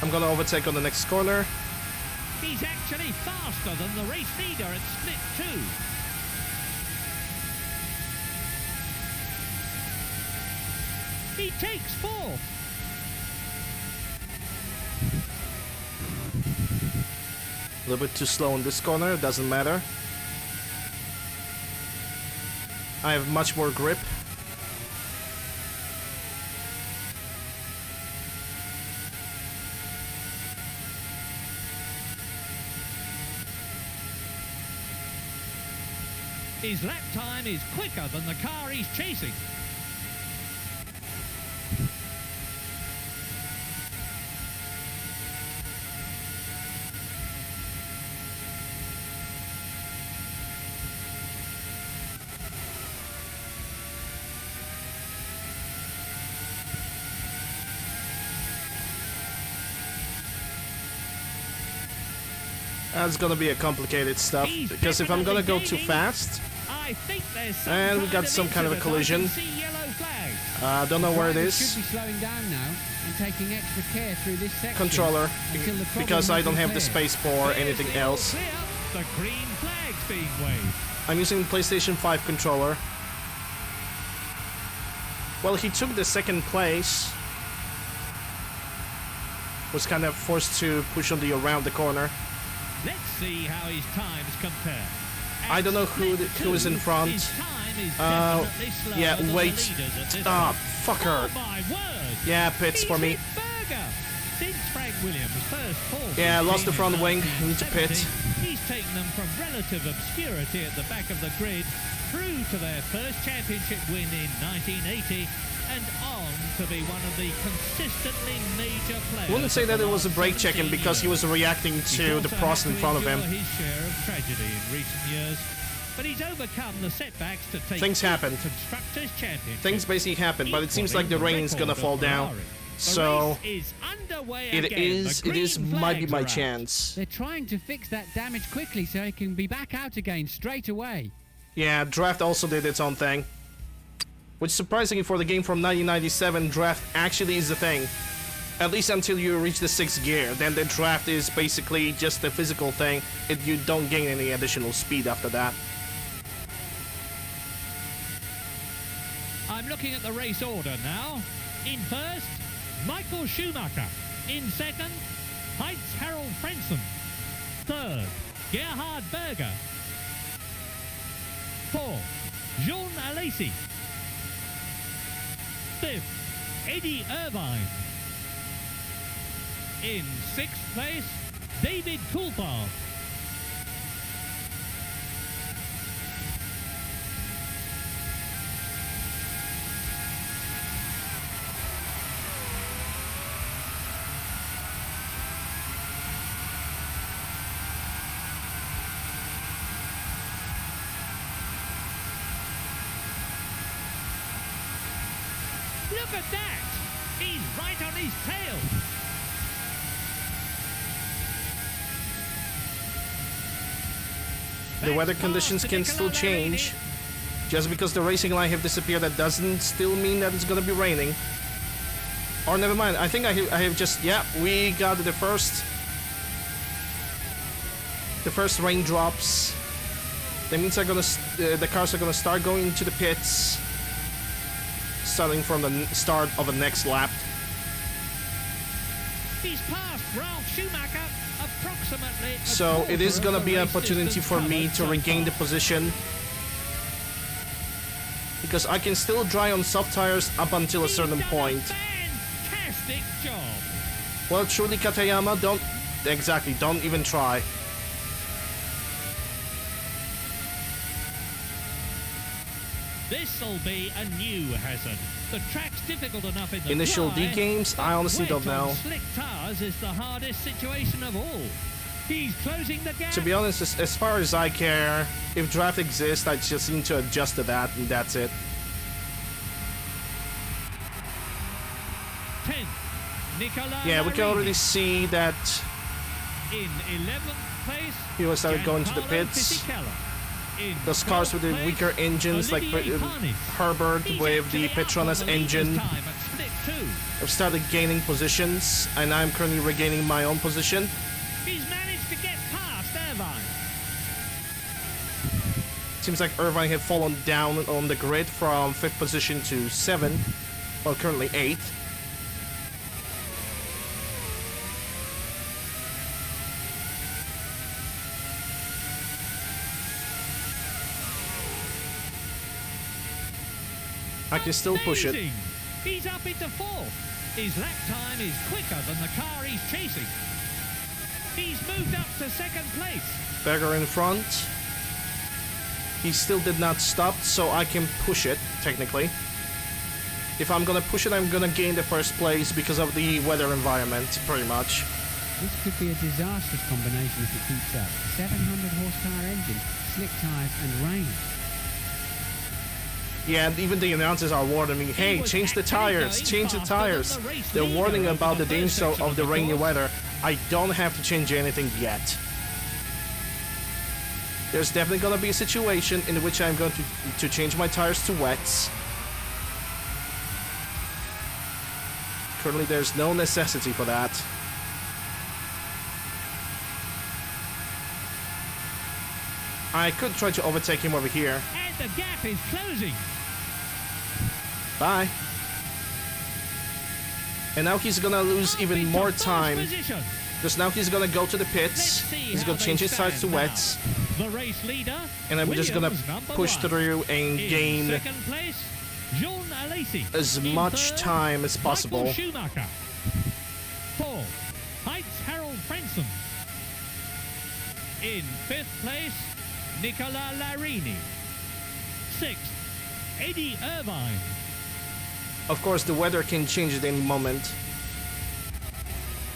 I'm gonna overtake on the next corner. He's actually faster than the race leader at split 2. He takes 4th. A little bit too slow in this corner, doesn't matter. I have much more grip. His lap time is quicker than the car he's chasing. That's gonna be a complicated stuff, because if I'm gonna go too fast, I think there's some and we got some kind of a collision. Don't know where it Drivers is. should be slowing down now and taking extra care through this section. Controller, until the problem because I has don't been have the cleared. space for anything else. The green flag's being waved. I'm using PlayStation 5 controller. Well, he took the second place. Was kind of forced to push on the around the corner. Let's see how his times compare. I don't know who is in front. His time is definitely slower Yeah, than wait. the leaders at this Stop. point. Fucker. Oh my word! Yeah, pits for me. He's hit Berger. Since Frank Williams first fought Yeah, his lost the team front in wing. Need to pit. 1970, he's taken them from relative obscurity at the back of the grid through to their first championship win in 1980 and on to be one of the consistently major players. I wouldn't say that it was a break checking because he was reacting to the pros in front of him. His share of tragedy in recent years, but he's overcome the setbacks to take Things happen. Constructors' Championship. Things basically happen, but it seems like the rain's gonna fall down. So it might be my chance. They're trying to fix that damage quickly so it can be back out again straight away. Yeah, draft also did its own thing. Which, surprisingly for the game from 1997, draft actually is a thing. At least until you reach the 6th gear. Then the draft is basically just a physical thing. You don't gain any additional speed after that. I'm looking at the race order now. In first, Michael Schumacher. In second, Heitz Harold Frentzen. Third, Gerhard Berger. Fourth, Jean Alesi. Fifth, Eddie Irvine. In 6th place, David Coulthard. Look at that! He's right on his tail! The weather conditions can still change. Just because the racing line have disappeared, that doesn't still mean that it's gonna be raining. Or never mind, I think I have just... Yeah, we got the first raindrops. That means the cars are gonna start going into the pits. Starting from the start of the next lap. He's passed Ralf Schumacher approximately. So it is gonna be an opportunity for me to regain the position. Because I can still drive on soft tires up until a certain point. Fantastic job. Well, truly, Katayama, don't even try. This'll be a new hazard. The track's difficult enough in the Initial dry, D games, I honestly don't wet on know. Slick tires is the hardest situation of all. He's closing the gap. To be honest, as far as I care, if draft exists, I just need to adjust to that, and that's it. 10th, Nicola. Yeah, we can already see that In 11th place, he was started going to the Giancarlo pits. Fisichella. In Those cars with the 12th weaker place, engines, like Olivier Panis. Herbert He's with the actually Petronas out on the leader's engine, time at split 2. have started gaining positions, and I'm currently regaining my own position. He's managed to get past Irvine. Seems like Irvine had fallen down on the grid from 5th position to 7th, well, currently 8th. I can still push it. Amazing. He's up into 4th. His lap time is quicker than the car he's chasing. He's moved up to 2nd place. Berger in front. He still did not stop, so I can push it, technically. If I'm gonna push it, I'm gonna gain the 1st place because of the weather environment, pretty much. This could be a disastrous combination if it keeps up. 700 horsepower engine, slick tires and rain. Yeah, and even the announcers are warning me, hey, change the tires, change the tires. They're warning about the danger of the rainy weather. I don't have to change anything yet. There's definitely gonna be a situation in which I'm going to change my tires to wets. Currently, there's no necessity for that. I could try to overtake him over here. And the gap is closing. Bye. And now he's gonna lose even more time. Because now he's gonna go to the pits. He's gonna change his tires to wets. The race leader, And I'm just gonna push through and gain second place, Jean Alesi. as much third, time as possible. Michael Schumacher. Fourth, Heinz Harald Frentzen. In fifth place, Nicola Larini. Sixth, Eddie Irvine. Of course, the weather can change at any moment.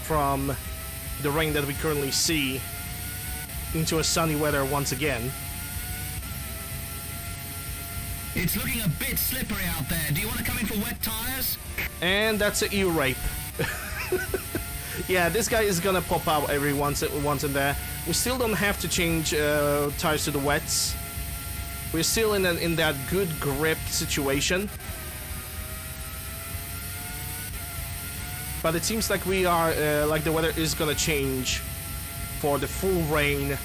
From the rain that we currently see into a sunny weather once again. It's looking a bit slippery out there. Do you want to come in for wet tires? And that's an ear rape. Yeah, this guy is gonna pop out every once in there. We still don't have to change tires to the wets. We're still in that good grip situation. But it seems like we are like the weather is gonna change for the full rain.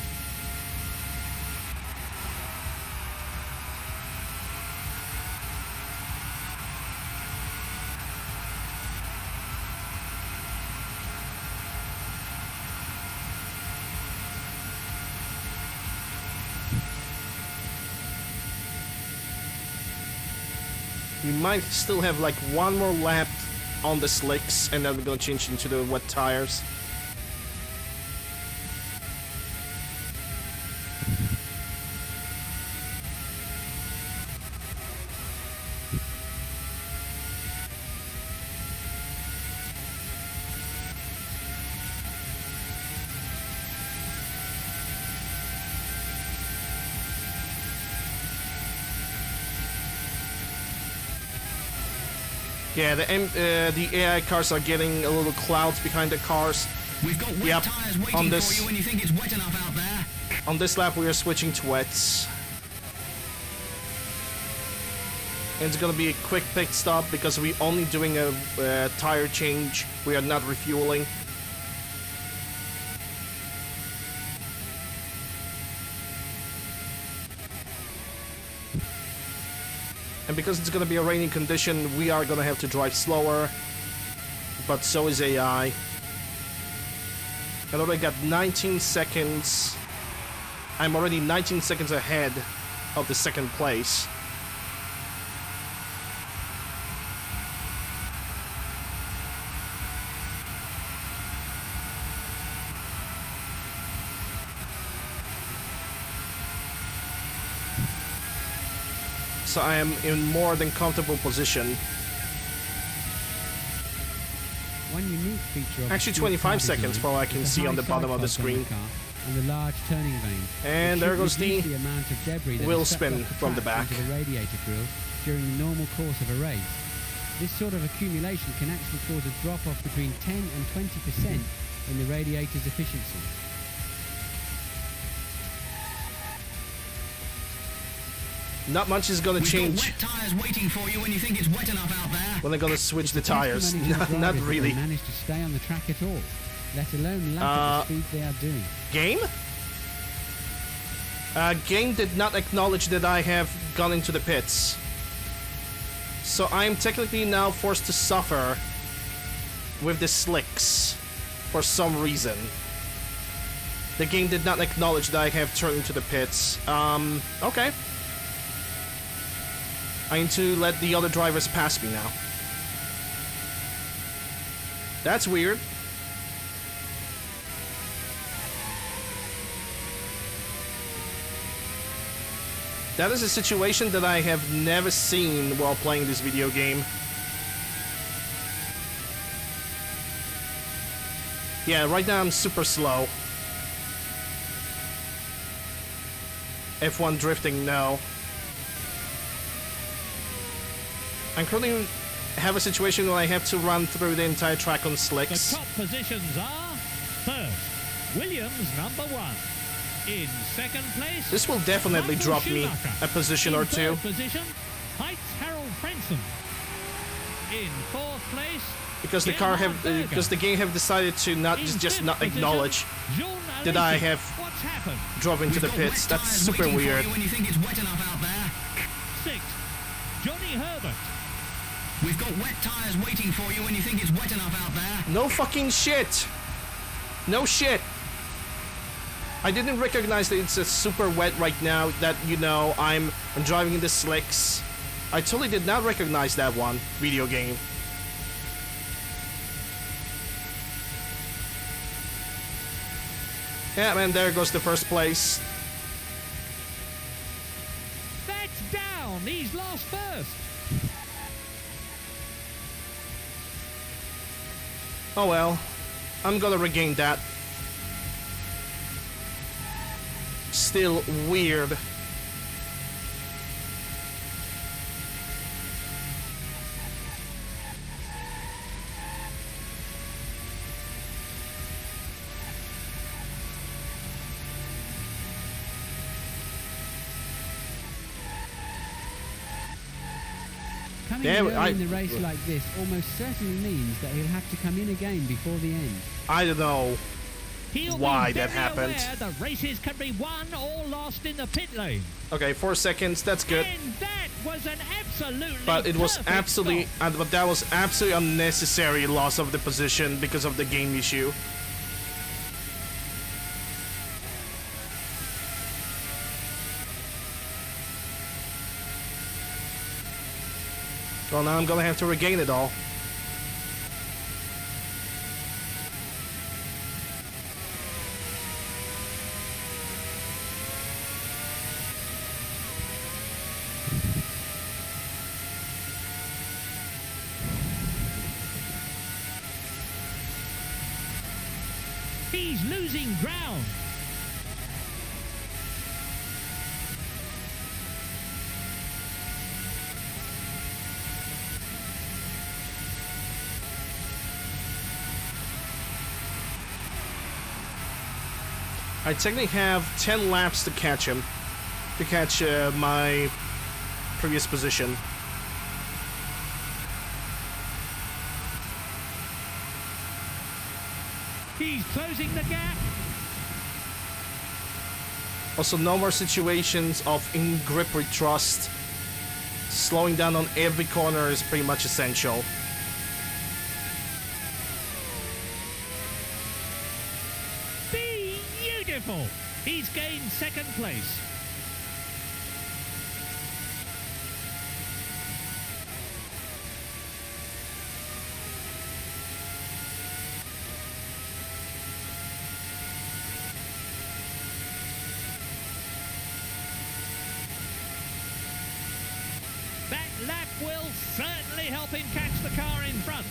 We might still have like one more lap on the slicks, and then we're gonna change into the wet tires. Yeah, the AI cars are getting a little clouds behind the cars. We've got wet tires waiting for you when you think it's wet enough out there. On this lap, we are switching to wets. And it's gonna be a quick pit stop because we're only doing a tire change. We are not refueling. And because it's gonna be a rainy condition, we are gonna have to drive slower. But so is AI. I already got 19 seconds. I'm already 19 seconds ahead of the second place. So I am in more than comfortable position. One unique feature of Actually 25 seconds for all I can see on the bottom of the screen. And the large turning vane. And there goes the amount of debris that wheel is swept spin off the from the track back. into the radiator grill during the normal course of a race. This sort of accumulation can actually cause a drop off between 10 and 20% in the radiator's efficiency. Not much is gonna change. We've got wet tires waiting for you when you think it's wet enough out there. When they're gonna switch the tires. Not really. They managed to stay on the track at all, let alone lap at the speed they are doing. Game? Game did not acknowledge that I have gone into the pits. So I'm technically now forced to suffer with the slicks for some reason. The game did not acknowledge that I have turned into the pits. Okay. I need to let the other drivers pass me now. That's weird. That is a situation that I have never seen while playing this video game. Yeah, right now I'm super slow. F1 drifting, no. I'm currently have a situation where I have to run through the entire track on slicks. The top positions are first, Williams #1. In second place, This will definitely Michael drop me Schumacher. a position or In two. third position, Heinz Harald Frentzen. In fourth place, because the car have because the game have decided to not just not acknowledge that I have drove into the pits. That's super weird. When you think it's wet enough out there. 6th, Johnny Herbert. We've got wet tires waiting for you when you think it's wet enough out there. No fucking shit. No shit. I didn't recognize that it's super wet right now, that, you know, I'm driving in the slicks. I totally did not recognize that one video game. Yeah, man, there goes the first place. That's down. He's lost first. Oh well, I'm gonna regain that. Still weird. Coming Damn, in early in the race like this almost certainly means that he'll have to come in again before the end. I don't know He'll why be that very happened. aware the races can be won or lost in the pit lane. Okay, 4 seconds, that's good. And that was an absolutely But it was perfect absolutely, stop. but that was absolutely unnecessary loss of the position because of the game issue. Well, now I'm gonna have to regain it all. He's losing ground. I technically have 10 laps to catch him, to catch my previous position. He's closing the gap. Also, no more situations of in-grip retrust. Slowing down on every corner is pretty much essential. Beautiful. He's gained second place. That lap will certainly help him catch the car in front.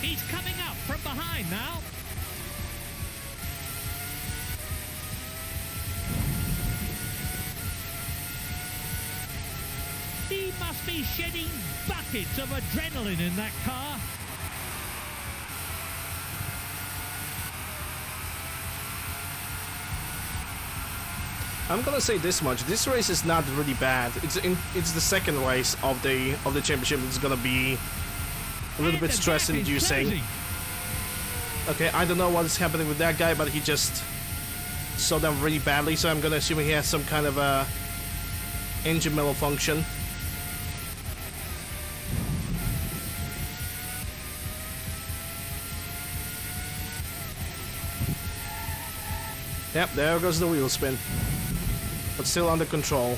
He's coming up from behind now. He must be shedding buckets of adrenaline in that car. I'm gonna say this much: this race is not really bad. It's the second race of the championship. It's gonna be a little bit stress-inducing. Okay, I don't know what is happening with that guy, but he just slowed down really badly. So I'm gonna assume he has some kind of a engine malfunction. Yep, there goes the wheel spin. But still under control.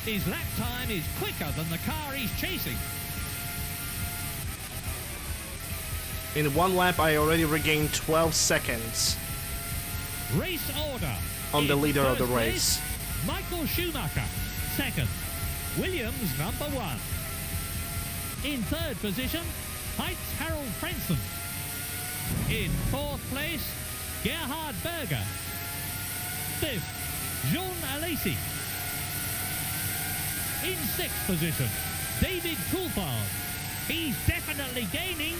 His lap time is quicker than the car he's chasing. In one lap, I already regained 12 seconds. Race order. on the In leader of the first race. place, Michael Schumacher. Second, Williams number 1. In third position, Heitz Harold Frentzen. In fourth place, Gerhard Berger. Fifth, Jean Alesi. In sixth position, David Coulthard. He's definitely gaining.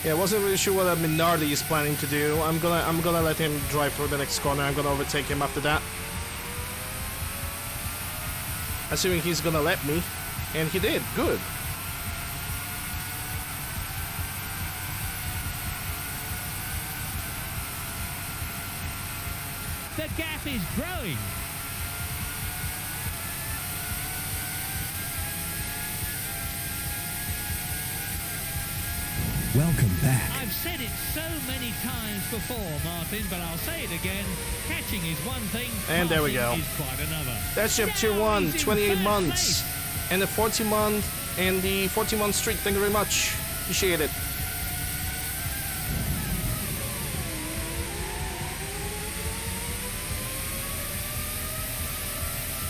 Yeah, I wasn't really sure what Minardi is planning to do. I'm gonna let him drive through the next corner. I'm gonna overtake him after that. Assuming he's gonna let me. And he did. Good. The gap is growing. Welcome back. I've said it so many times before, Martin, but I'll say it again. Catching is one thing, And there we go. passing is quite another. That's Chip Tier Now 1, he's in 28 first months. place. And the 40-month and the 40-month streak. Thank you very much. Appreciate it.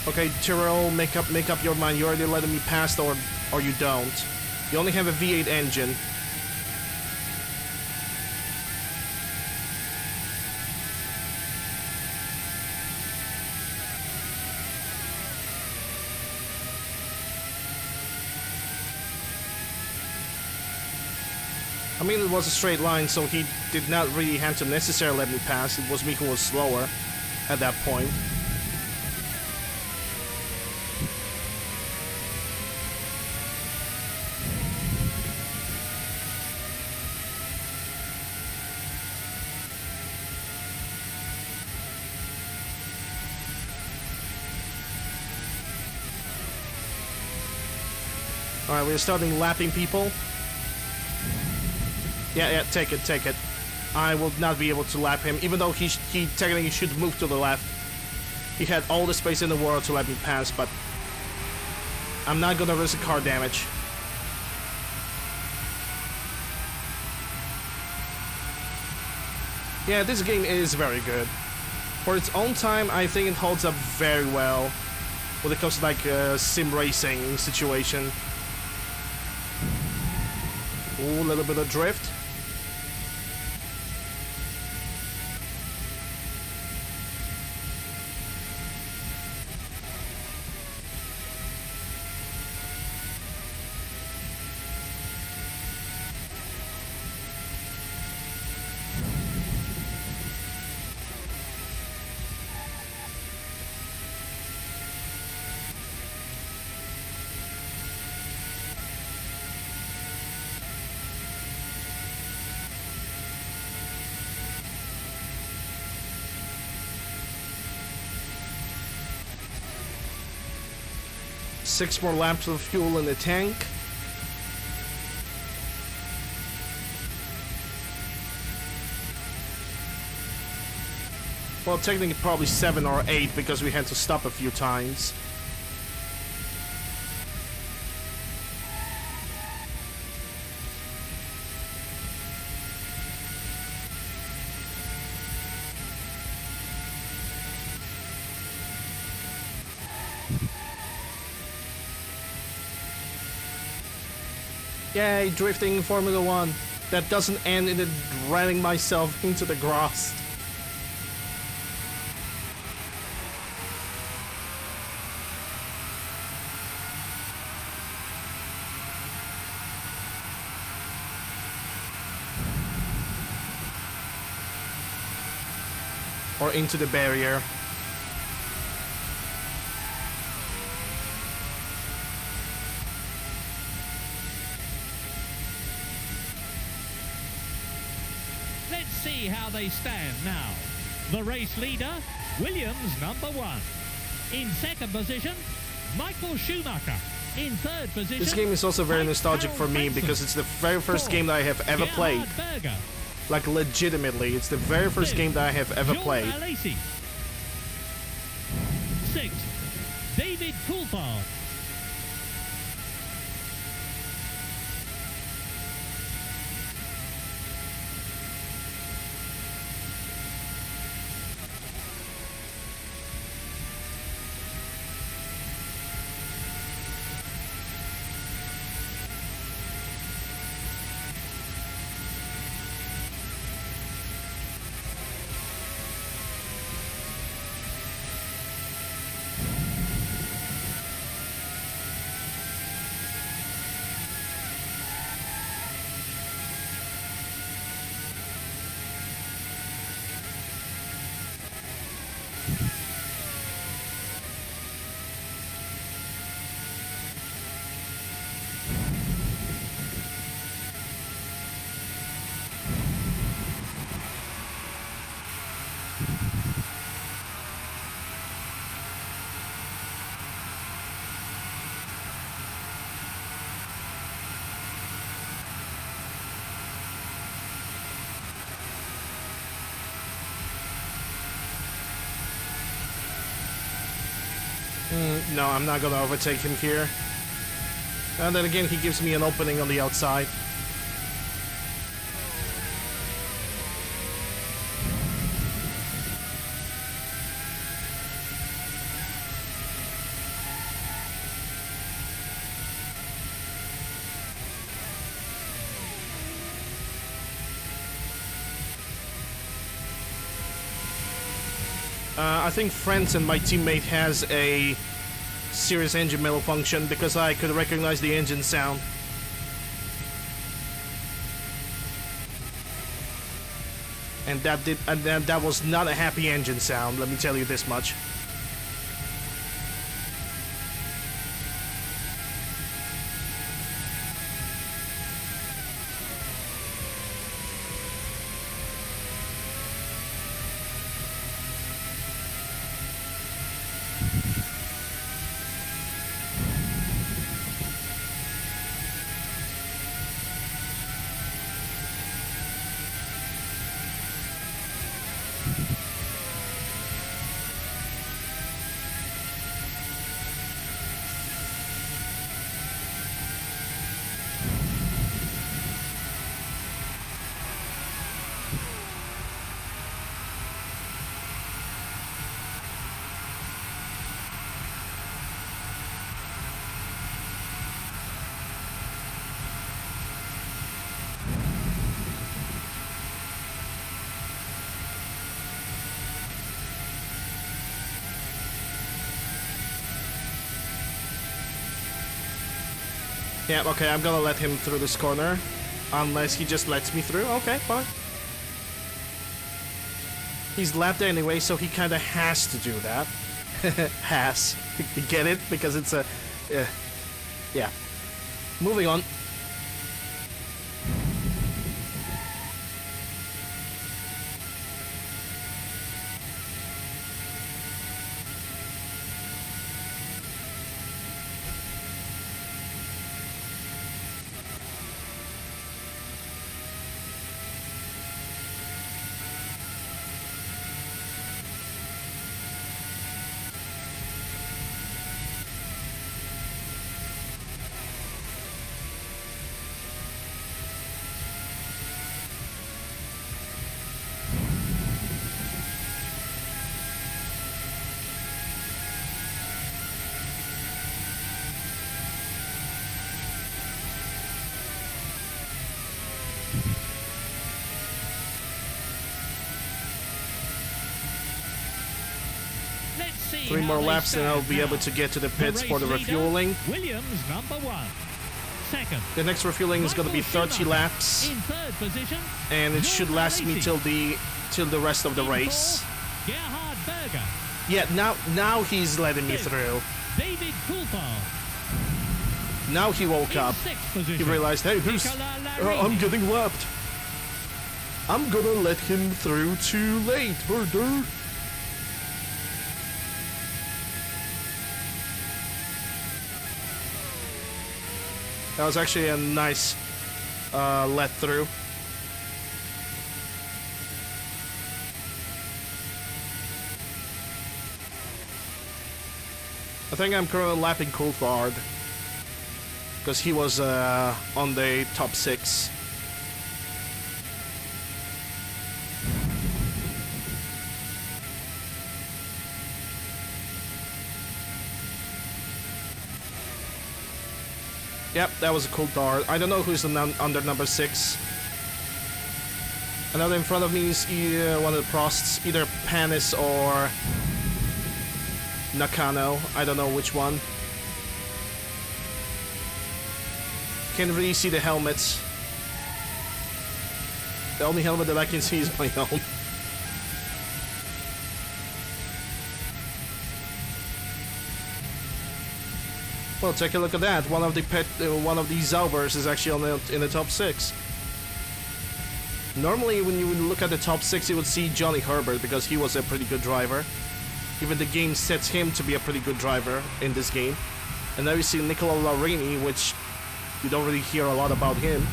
Okay, Tyrrell, make up your mind. You already letting me pass, or you don't. You only have a V8 engine. I mean, it was a straight line, so he did not really have to necessarily let me pass. It was me who was slower at that point. Alright, we're starting lapping people. Yeah, take it. I will not be able to lap him, even though he technically should move to the left. He had all the space in the world to let me pass, but I'm not gonna risk car damage. Yeah, this game is very good. For its own time, I think it holds up very well when it comes to like a sim racing situation. Ooh, a little bit of drift. Six more laps of fuel in the tank. Well, technically probably 7 or 8 because we had to stop a few times. Yay, drifting Formula 1. That doesn't end in it running myself into the grass. Or into the barrier. Let's see how they stand now. The race leader, Williams number 1. In second position, Michael Schumacher. In third position, This game is also very Heitz nostalgic for Harold me Frentzen. because it's the very first game that I have ever played. Gerhard Berger. Like legitimately, it's the very first Fifth, game that I have ever Jean played. Alesi. Sixth, David Coulthard. No, I'm not gonna overtake him here. And then again, he gives me an opening on the outside. I think Frenton, my teammate, has a serious engine malfunction because I could recognize the engine sound. And that was not a happy engine sound, let me tell you this much. Yeah, okay, I'm gonna let him through this corner. Unless he just lets me through. Okay, fine. He's lapped anyway, so he kinda has to do that. Has. You get it? Because it's a... yeah. Moving on. Three more laps and I'll be able to get to the pits for the refueling. Williams #1. Second. The next refueling is going to be 30 laps. In third position. And it should last me till the rest of the race. Gerhard Berger. Yeah, now he's letting me through. David Coulthard. Now he woke up. He realized, hey, I'm getting lapped. I'm gonna let him through too late, murder. That was actually a nice let through. I think I'm currently lapping Coulthard because he was on the top 6. Yep, that was a Coulthard. I don't know who's under number 6. Another in front of me is one of the Prosts, either Panis or Nakano. I don't know which one. Can't really see the helmets. The only helmet that I can see is my own. Well, take a look at that. One of the Zaubers is actually in the top 6. Normally, when you would look at the top 6, you would see Johnny Herbert because he was a pretty good driver. Even the game sets him to be a pretty good driver in this game. And now you see Nicola Larini, which you don't really hear a lot about him.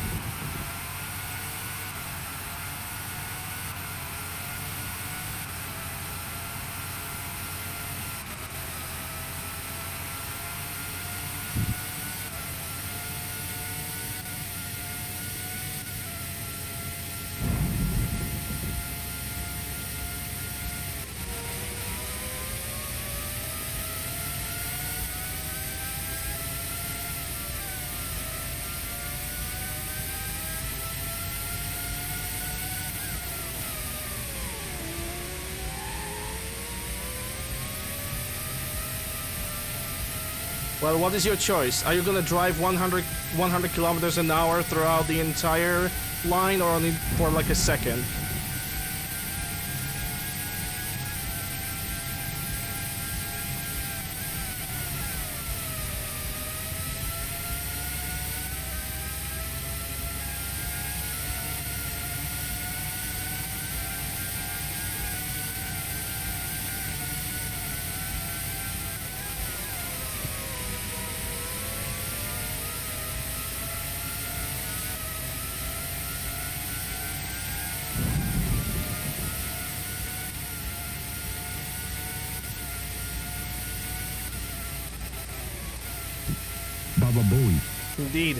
Well, what is your choice? Are you gonna drive 100 kilometers an hour throughout the entire line, or only for like a second? Baba Booey. Indeed.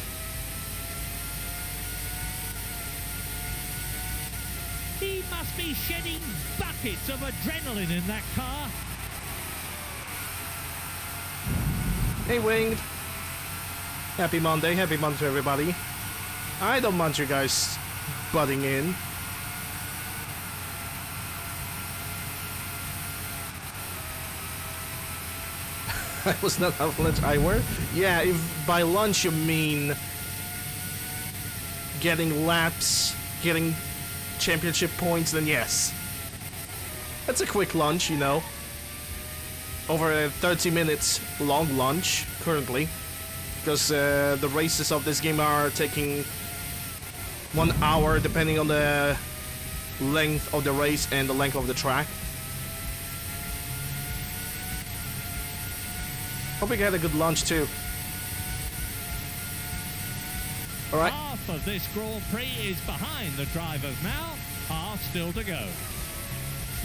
He must be shedding buckets of adrenaline in that car. Hey, Winged. Happy Monday to everybody. I don't mind you guys butting in. I was not out for lunch, I were. Yeah, if by lunch you mean getting laps, getting championship points, then yes. That's a quick lunch, you know. Over a 30 minutes long lunch, currently. Because the races of this game are taking 1 hour, depending on the length of the race and the length of the track. Hope you had a good lunch too. Alright. Half of this Grand Prix is behind the drivers now. Half still to go.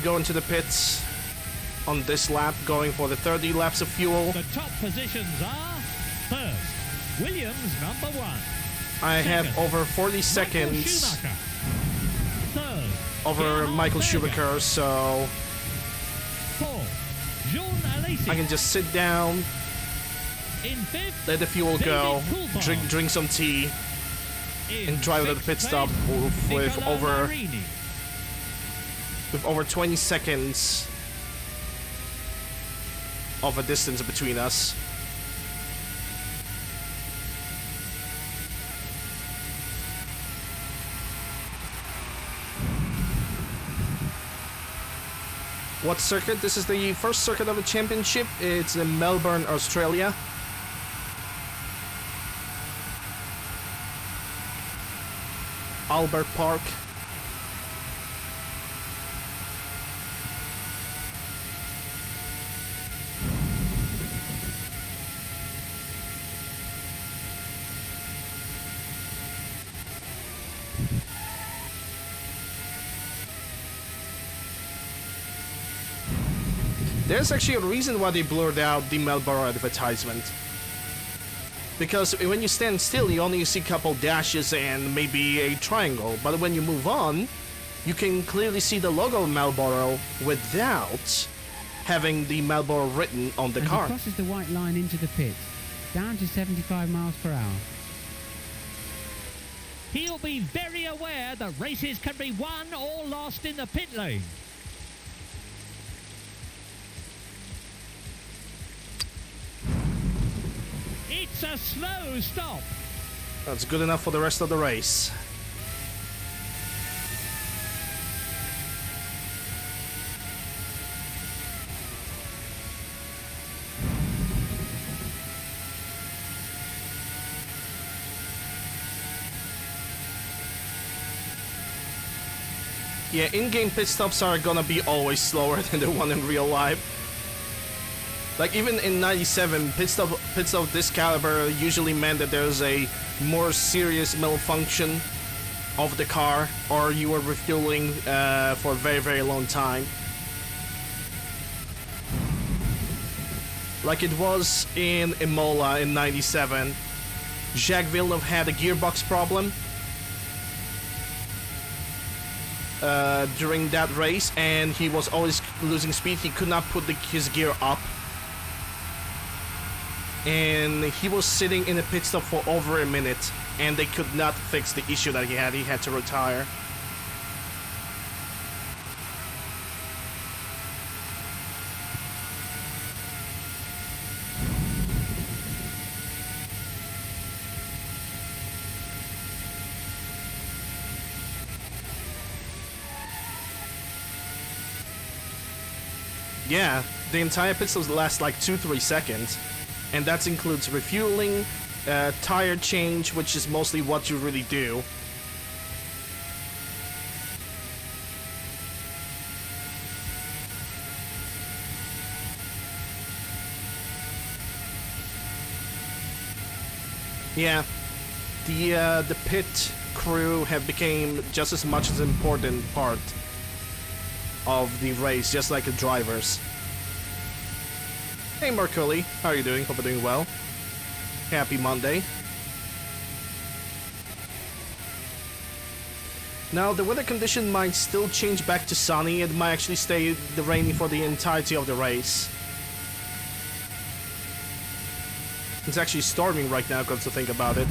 Go into the pits on this lap, going for the 30 laps of fuel. The top positions are first, Williams #1. I Second, have over 40 Michael seconds Schumacher. Third, over Gerhard Michael Berger. Schumacher, so Fourth, Jean Alesi. I can just sit down, In fifth, let the fuel David go, Coulthard. drink some tea, In and drive to the sixth pit stop place, with Nicola Marini. over 20 seconds of a distance between us. What circuit? This is the first circuit of the championship. It's in Melbourne, Australia. Albert Park. There's actually a reason why they blurred out the Melbourne advertisement. Because when you stand still, you only see a couple dashes and maybe a triangle. But when you move on, you can clearly see the logo of Marlboro without having the Marlboro written on the As car. he crosses the white line into the pits, down to 75 miles per hour. He'll be very aware that races can be won or lost in the pit lane. It's a slow stop. That's good enough for the rest of the race. Yeah, in-game pit stops are gonna be always slower than the one in real life. Like even in 97, pits of this caliber usually meant that there's a more serious malfunction of the car, or you were refueling for a very, very long time. Like it was in Imola in 97. Jacques Villeneuve had a gearbox problem during that race, and he was always losing speed. He could not put his gear up. And he was sitting in a pit stop for over a minute, and they could not fix the issue that he had. He had to retire. Yeah, the entire pit stop lasts like 2-3 seconds, and that includes refueling, tire change, which is mostly what you really do. Yeah, the pit crew have become just as much as an important part of the race, just like the drivers. Hey Marcoli, how are you doing? Hope you're doing well. Happy Monday. Now, the weather condition might still change back to sunny. It might actually stay rainy for the entirety of the race. It's actually storming right now, come to think about it.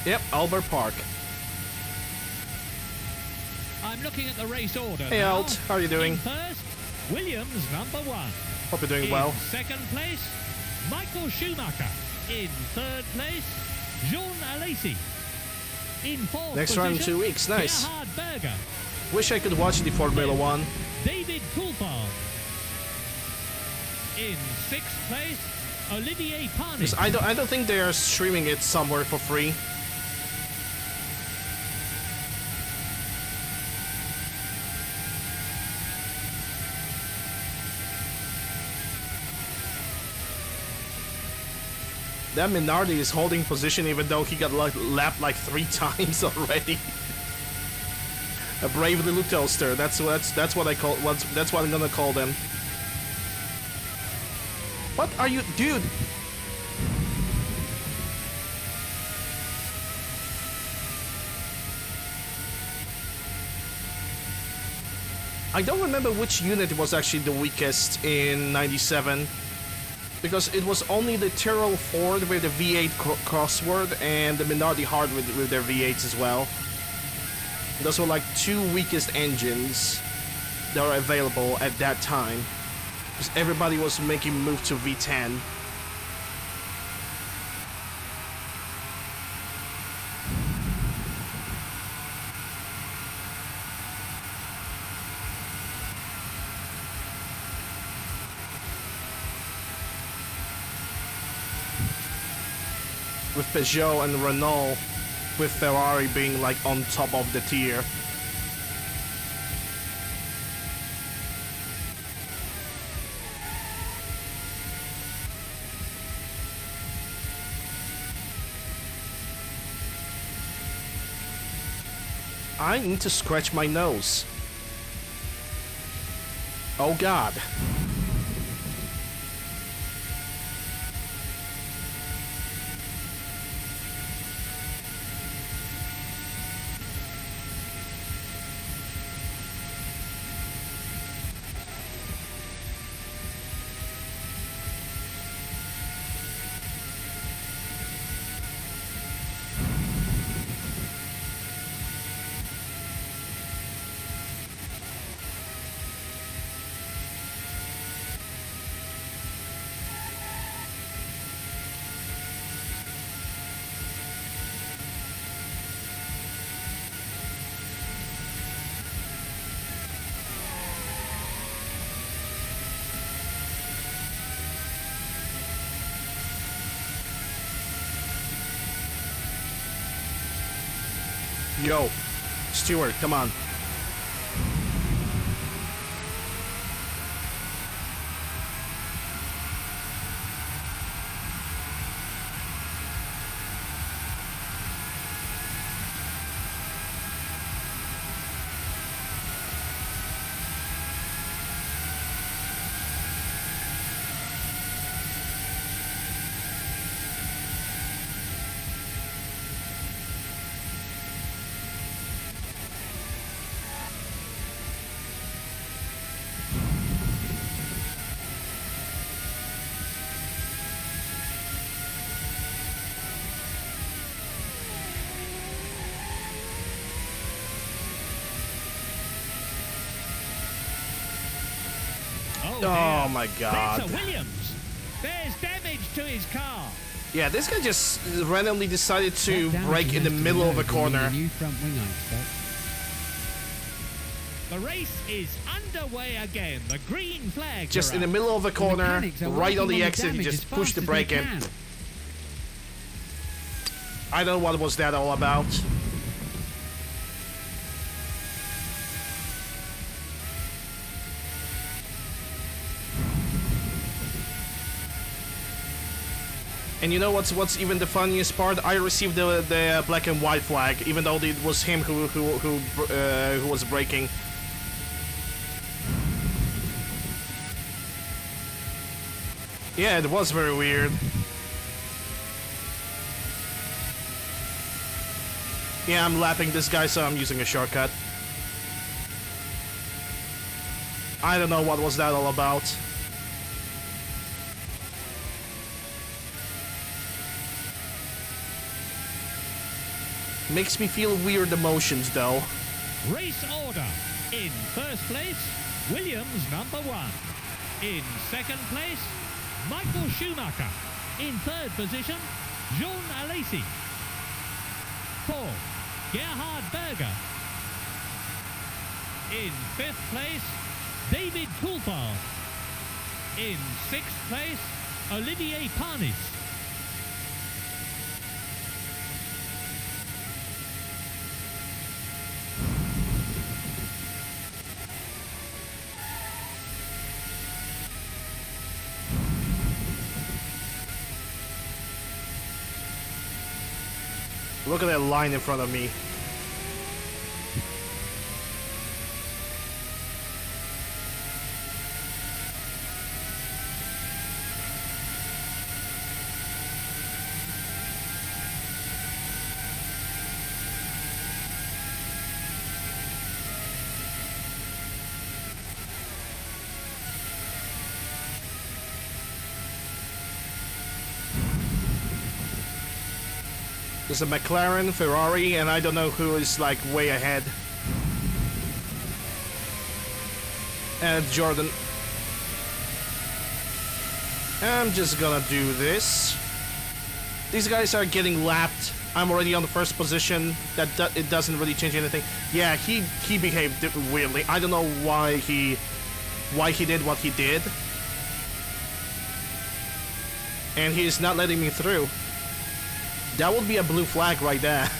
Yep, Albert Park. I'm looking at the race order. Hey now. Alt, how are you doing? In first, Williams, number 1. Hope you're doing In well. second place, Michael Schumacher. In third place, Jean Alesi. In fourth Next position, round in 2 weeks, nice. Gerhard Berger. Wish I could watch the Formula 1. David Coulthard. In sixth place, Olivier Panis. 'Cause I don't think they are streaming it somewhere for free. That Minardi is holding position even though he got lapped like 3 times already. A brave little toaster. That's what I call. That's what I'm gonna call them. What are you, dude? I don't remember which unit was actually the weakest in '97. Because it was only the Tyrrell Ford with the V8 crossword and the Minardi Hard with their V8s as well. Those were like 2 weakest engines that were available at that time. Because everybody was making move to V10. With Peugeot and Renault, with Ferrari being like on top of the tier. I need to scratch my nose. Oh God. Yo, Stewart, come on. Oh dear. my God. That's a Williams. There's damage to his car. Yeah, this guy just randomly decided to That damage brake in the has to be middle of a low, bringing corner. the new front wing, I expect. The race is underway again. The green flag. Just in the middle of a corner, Mechanics are right on working the on exit, he damage just as pushed fast the as brake they in. can. I don't know what was that all about. And you know what's even the funniest part? I received the black and white flag, even though it was him who was braking. Yeah, it was very weird. Yeah, I'm lapping this guy, so I'm using a shortcut. I don't know what was that all about. Makes me feel weird emotions, though. Race order. In first place, Williams number 1. In second place, Michael Schumacher. In third position, Jean Alesi. 4. Gerhard Berger. In fifth place, David Coulthard. In sixth place, Olivier Panis. Look at that line in front of me. There's a McLaren, Ferrari, and I don't know who is like way ahead. And Jordan. I'm just gonna do this. These guys are getting lapped. I'm already on the first position. It doesn't really change anything. Yeah, he behaved weirdly. I don't know why he did what he did. And he's not letting me through. That would be a blue flag right there.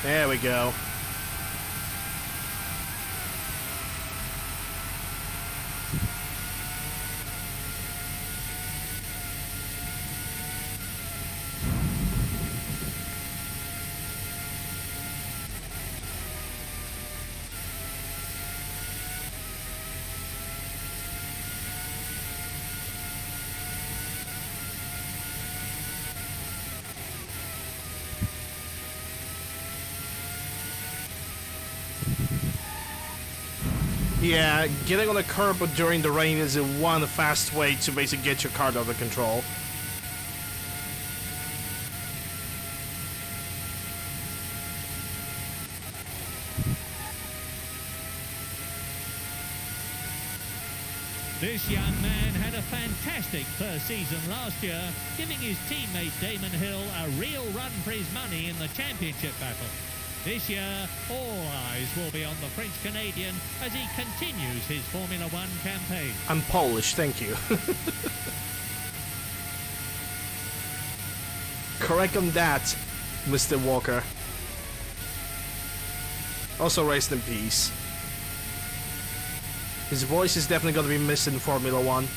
There we go. Yeah, getting on a curb during the rain is one fast way to basically get your car out of control. This young man had a fantastic first season last year, giving his teammate Damon Hill a real run for his money in the championship battle. This year, all eyes will be on the French-Canadian as he continues his Formula One campaign. I'm Polish, thank you. Correct on that, Mr. Walker. Also, rest in peace. His voice is definitely going to be missed in Formula One.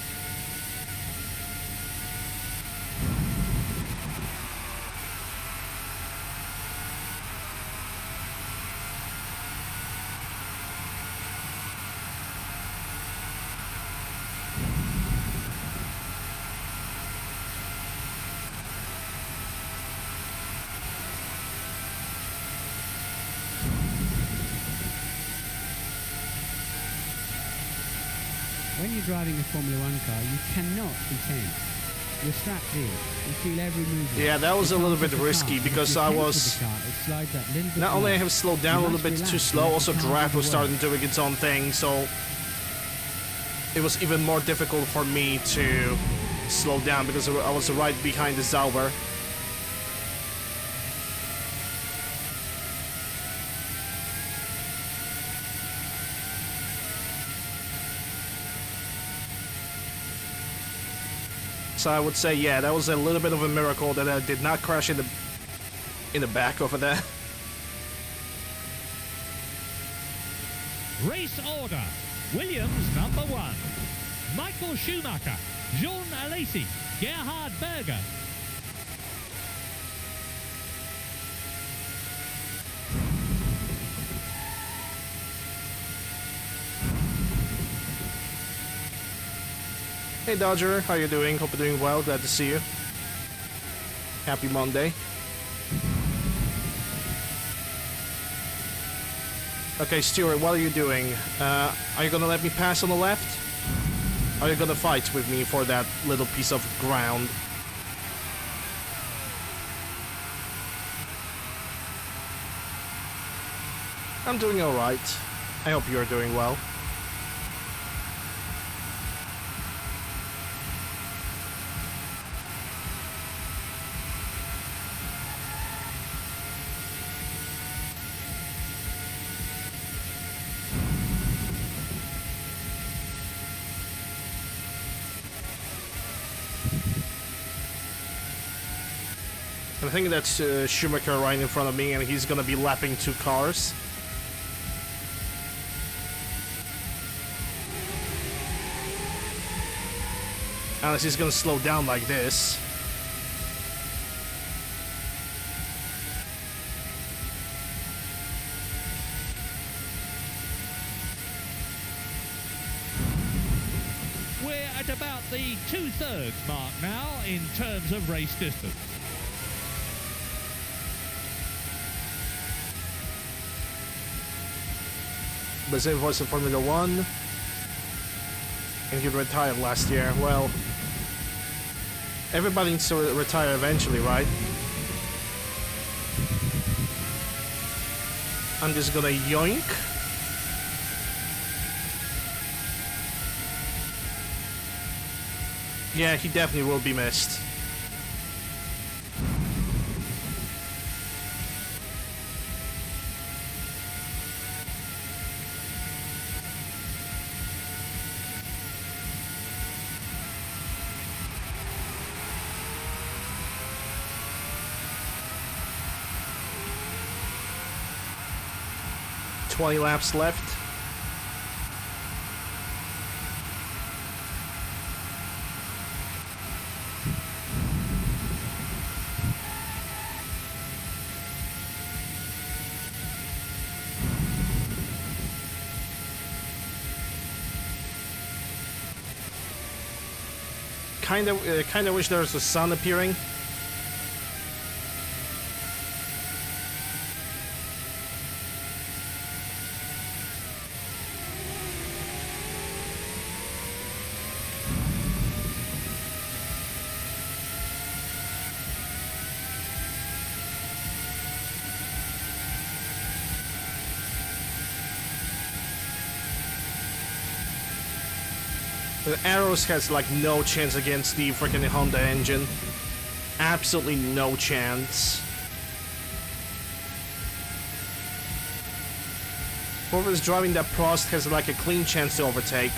When you're driving a Formula One car, you cannot be tense. You're strapped in. You feel every movement. Yeah, that was a little bit risky because I was... Not only I have slowed down a little bit too slow, also draft was starting doing its own thing, so... It was even more difficult for me to slow down because I was right behind the Zauber. So I would say, yeah, that was a little bit of a miracle that I did not crash in the back over there. Race order. Williams number 1. Michael Schumacher. Jean Alesi. Gerhard Berger. Hey Dodger, how you doing? Hope you're doing well. Glad to see you. Happy Monday. Okay, Stuart, what are you doing? Are you gonna let me pass on the left? Are you gonna fight with me for that little piece of ground? I'm doing alright. I hope you're doing well. I think that's Schumacher right in front of me, and he's gonna be lapping 2 cars. Unless he's gonna slow down like this. We're at about the 2/3 mark now in terms of race distance. Brazil voice in Formula 1. And he retired last year. Well, everybody needs to retire eventually, right? I'm just gonna yoink. Yeah, he definitely will be missed. $20 laps left. Kinda wish there was a sun appearing. The Arrows has like no chance against the freaking Honda engine. Absolutely no chance. Whoever's driving that Prost has like a clean chance to overtake.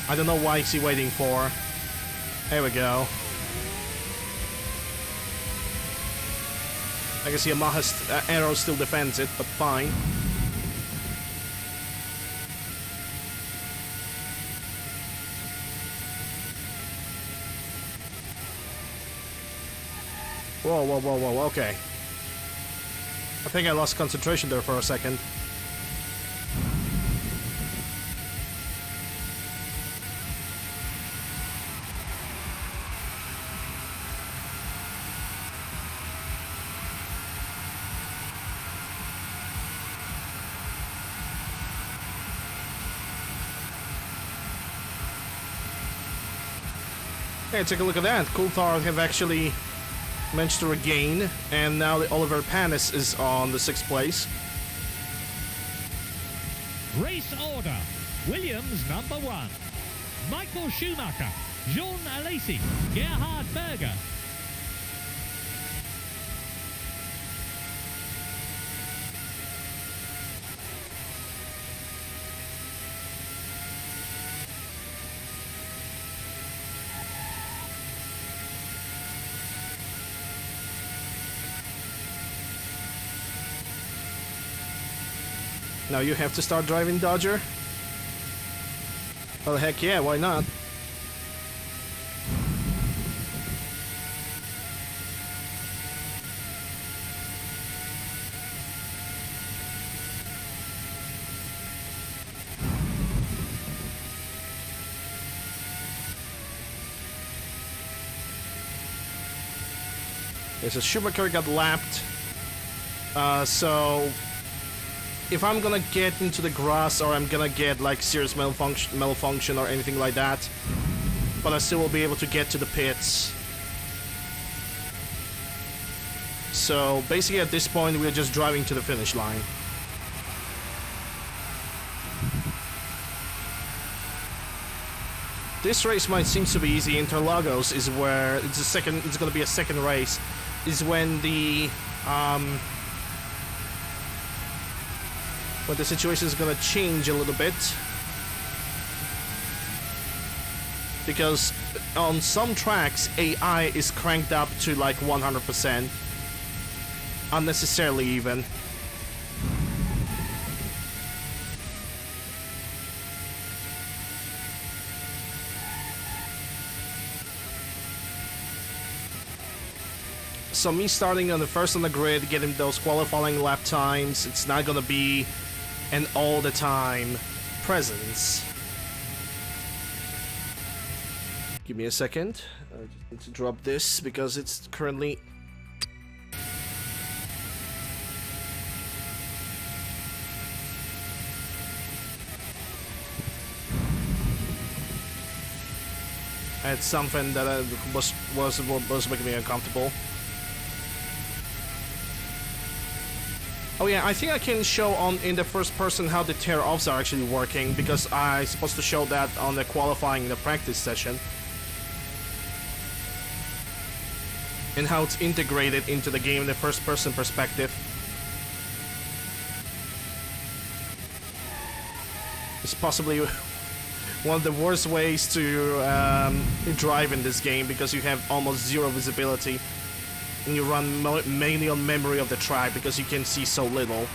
I don't know why is he waiting for. There we go. I guess Yamaha's Arrow still defends it, but fine. Whoa, whoa, whoa, whoa, okay. I think I lost concentration there for a second. Hey, take a look at that. Coulthard have actually managed to regain, and now the Oliver Panis is on the 6th place. Race order. Williams number 1. Michael Schumacher. Jean Alesi. Gerhard Berger. Now you have to start driving Dodger? Well, heck yeah, why not? Yes, so Schumacher got lapped. So if I'm gonna get into the grass or I'm gonna get like serious malfunction or anything like that, but I still will be able to get to the pits. So basically at this point we're just driving to the finish line. This race might seem to be easy. Interlagos is where it's gonna be a second race, is when the situation is gonna change a little bit, because on some tracks AI is cranked up to like 100%, unnecessarily even. So me starting on the first on the grid, getting those qualifying lap times, it's not gonna be an all the time presence. Give me a second. I just need to drop this because it's currently it's something that was making me uncomfortable. Oh yeah, I think I can show in the first person how the tear-offs are actually working, because I'm supposed to show that on the qualifying in the practice session. And how it's integrated into the game in the first person perspective. It's possibly one of the worst ways to drive in this game, because you have almost zero visibility. And you run mainly on memory of the track because you can see so little.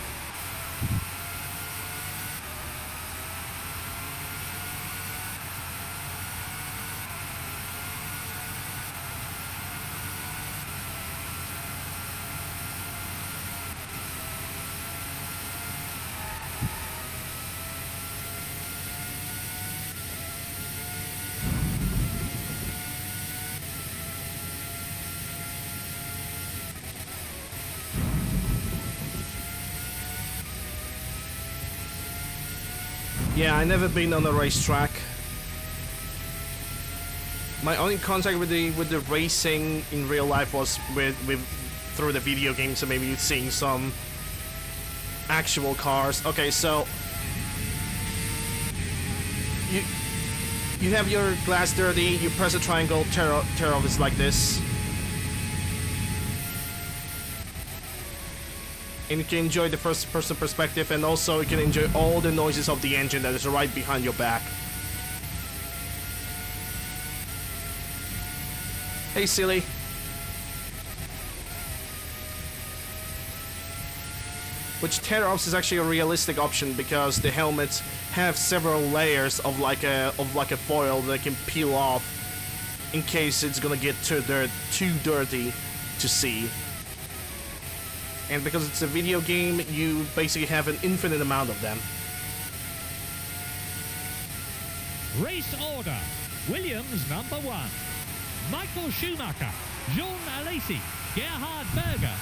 Yeah, I never been on a racetrack. My only contact with the racing in real life was with through the video games, so maybe seeing some actual cars. Okay, so you have your glass dirty, you press a triangle, tear off is like this. And you can enjoy the first person perspective, and also you can enjoy all the noises of the engine that is right behind your back. Hey, silly. Which tear-offs is actually a realistic option, because the helmets have several layers of like a foil that can peel off in case it's gonna get too dirty to see. And because it's a video game, you basically have an infinite amount of them. Race order. Williams number 1. Michael Schumacher. Jean Alesi. Gerhard Berger.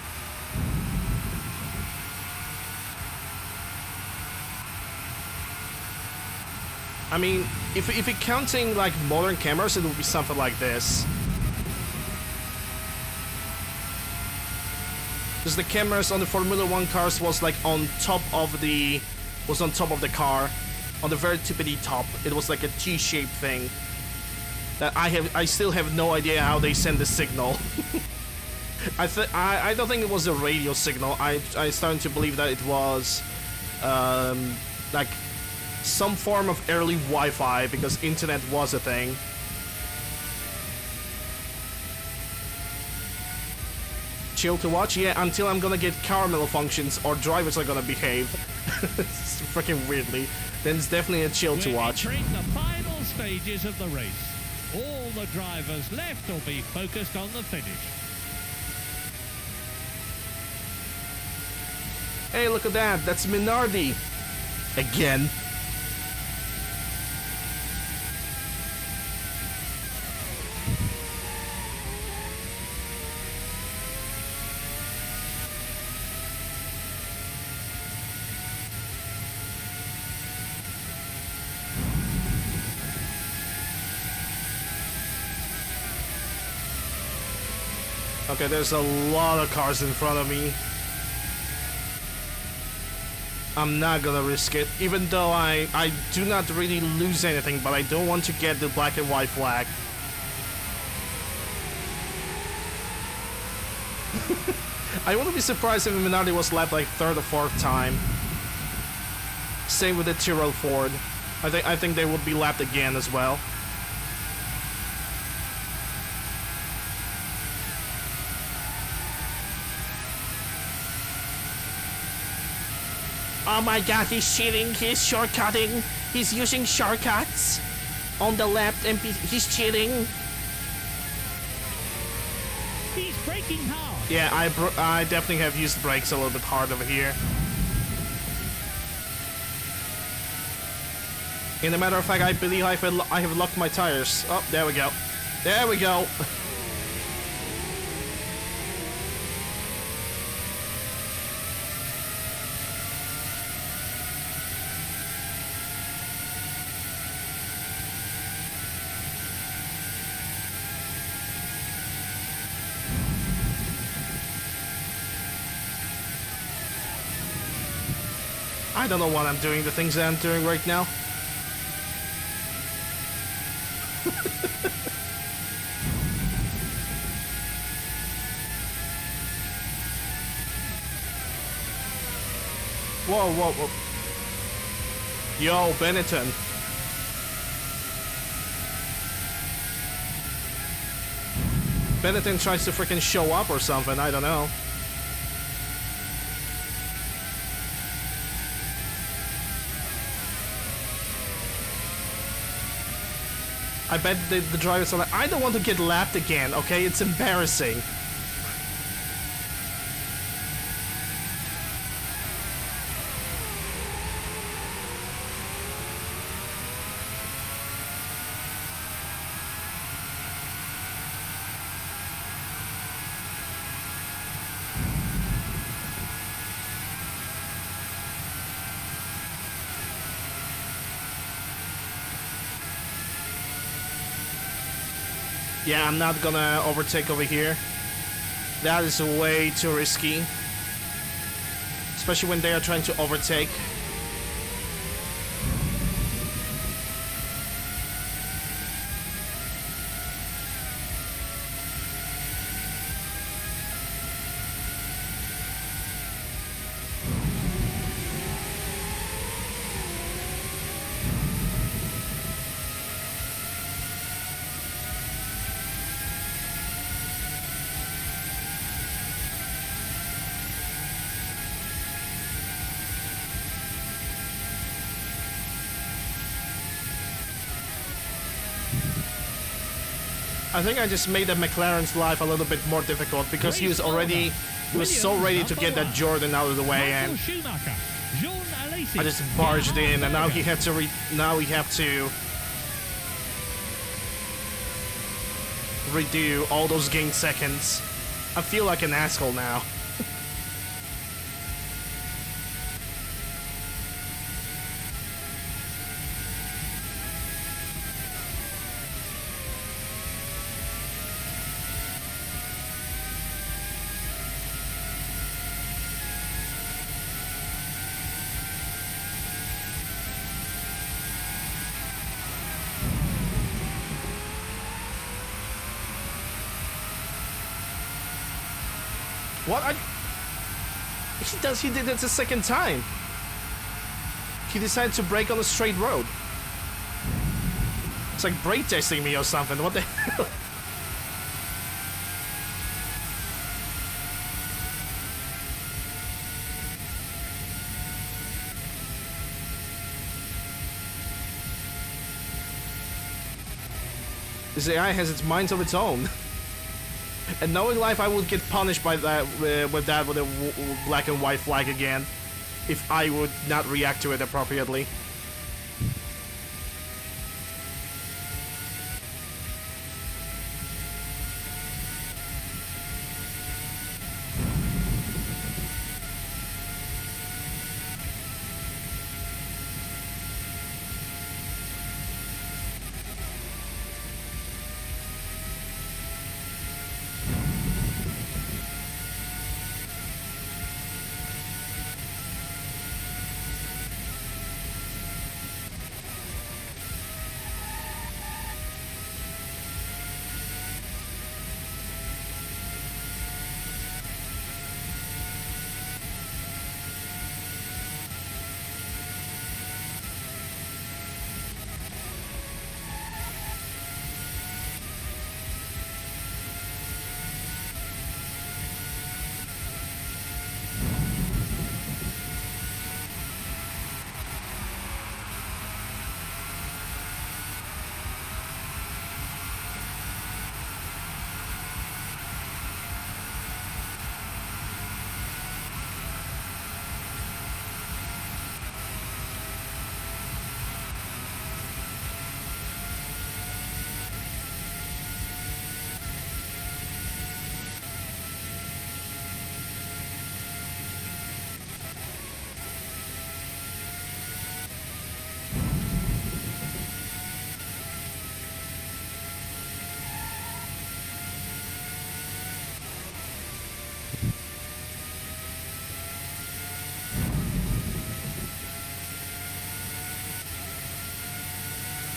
I mean, if you're counting like modern cameras, it would be something like this. Because the cameras on the Formula 1 cars was like on top of the car, on the very tippity top. It was like a T-shaped thing. That I still have no idea how they send the signal. I don't think it was a radio signal. I starting to believe that it was like some form of early Wi-Fi, because internet was a thing. Chill to watch? Yeah, until I'm gonna get car malfunctions or drivers are gonna behave freaking weirdly. Then it's definitely a chill to watch. We're entering the final stages of the race. All the drivers left will be focused on the finish. Hey, look at that. That's Minardi. Again. Okay, there's a lot of cars in front of me. I'm not gonna risk it, even though I do not really lose anything, but I don't want to get the black and white flag. I wouldn't be surprised if Minardi was lapped like third or fourth time. Same with the Tyrrell Ford. I think they would be lapped again as well. Oh my god, he's cheating, he's shortcutting, he's using shortcuts on the left and he's cheating. He's braking hard. Yeah, I definitely have used brakes a little bit hard over here. In a matter of fact, I believe I have locked my tires. Oh, there we go. There we go. I don't know what I'm doing, the things that I'm doing right now. Whoa, whoa, whoa. Yo, Benetton. Benetton tries to freaking show up or something, I don't know. I bet the drivers are like, I don't want to get lapped again, okay? It's embarrassing. Yeah, I'm not gonna overtake over here. That is way too risky. Especially when they are trying to overtake. I think I just made the McLaren's life a little bit more difficult because he was so ready to get that Jordan out of the way, and I just barged in, and now he had to redo all those gained seconds. I feel like an asshole now. What? He did it the second time. He decided to brake on a straight road. It's like brake testing me or something. What the hell? This AI has its minds of its own. And knowing life, I would get punished by that with a black and white flag again, if I would not react to it appropriately.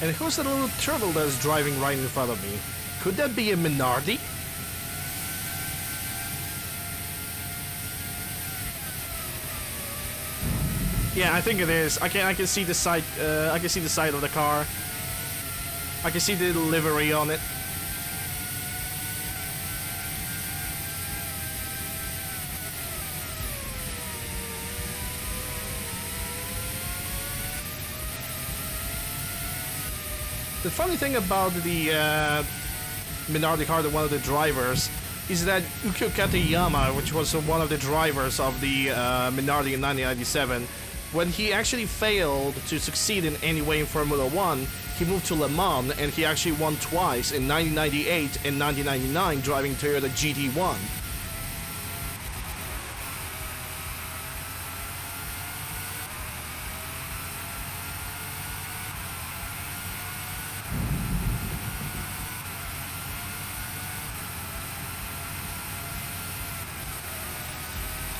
And who's that little turtle that's driving right in front of me? Could that be a Minardi? Yeah, I think it is. I can see the side. I can see the side of the car. I can see the livery on it. The funny thing about the Minardi car, one of the drivers, is that Ukyo Katayama, which was one of the drivers of the Minardi in 1997, when he actually failed to succeed in any way in Formula 1, he moved to Le Mans and he actually won twice in 1998 and 1999 driving Toyota GT1.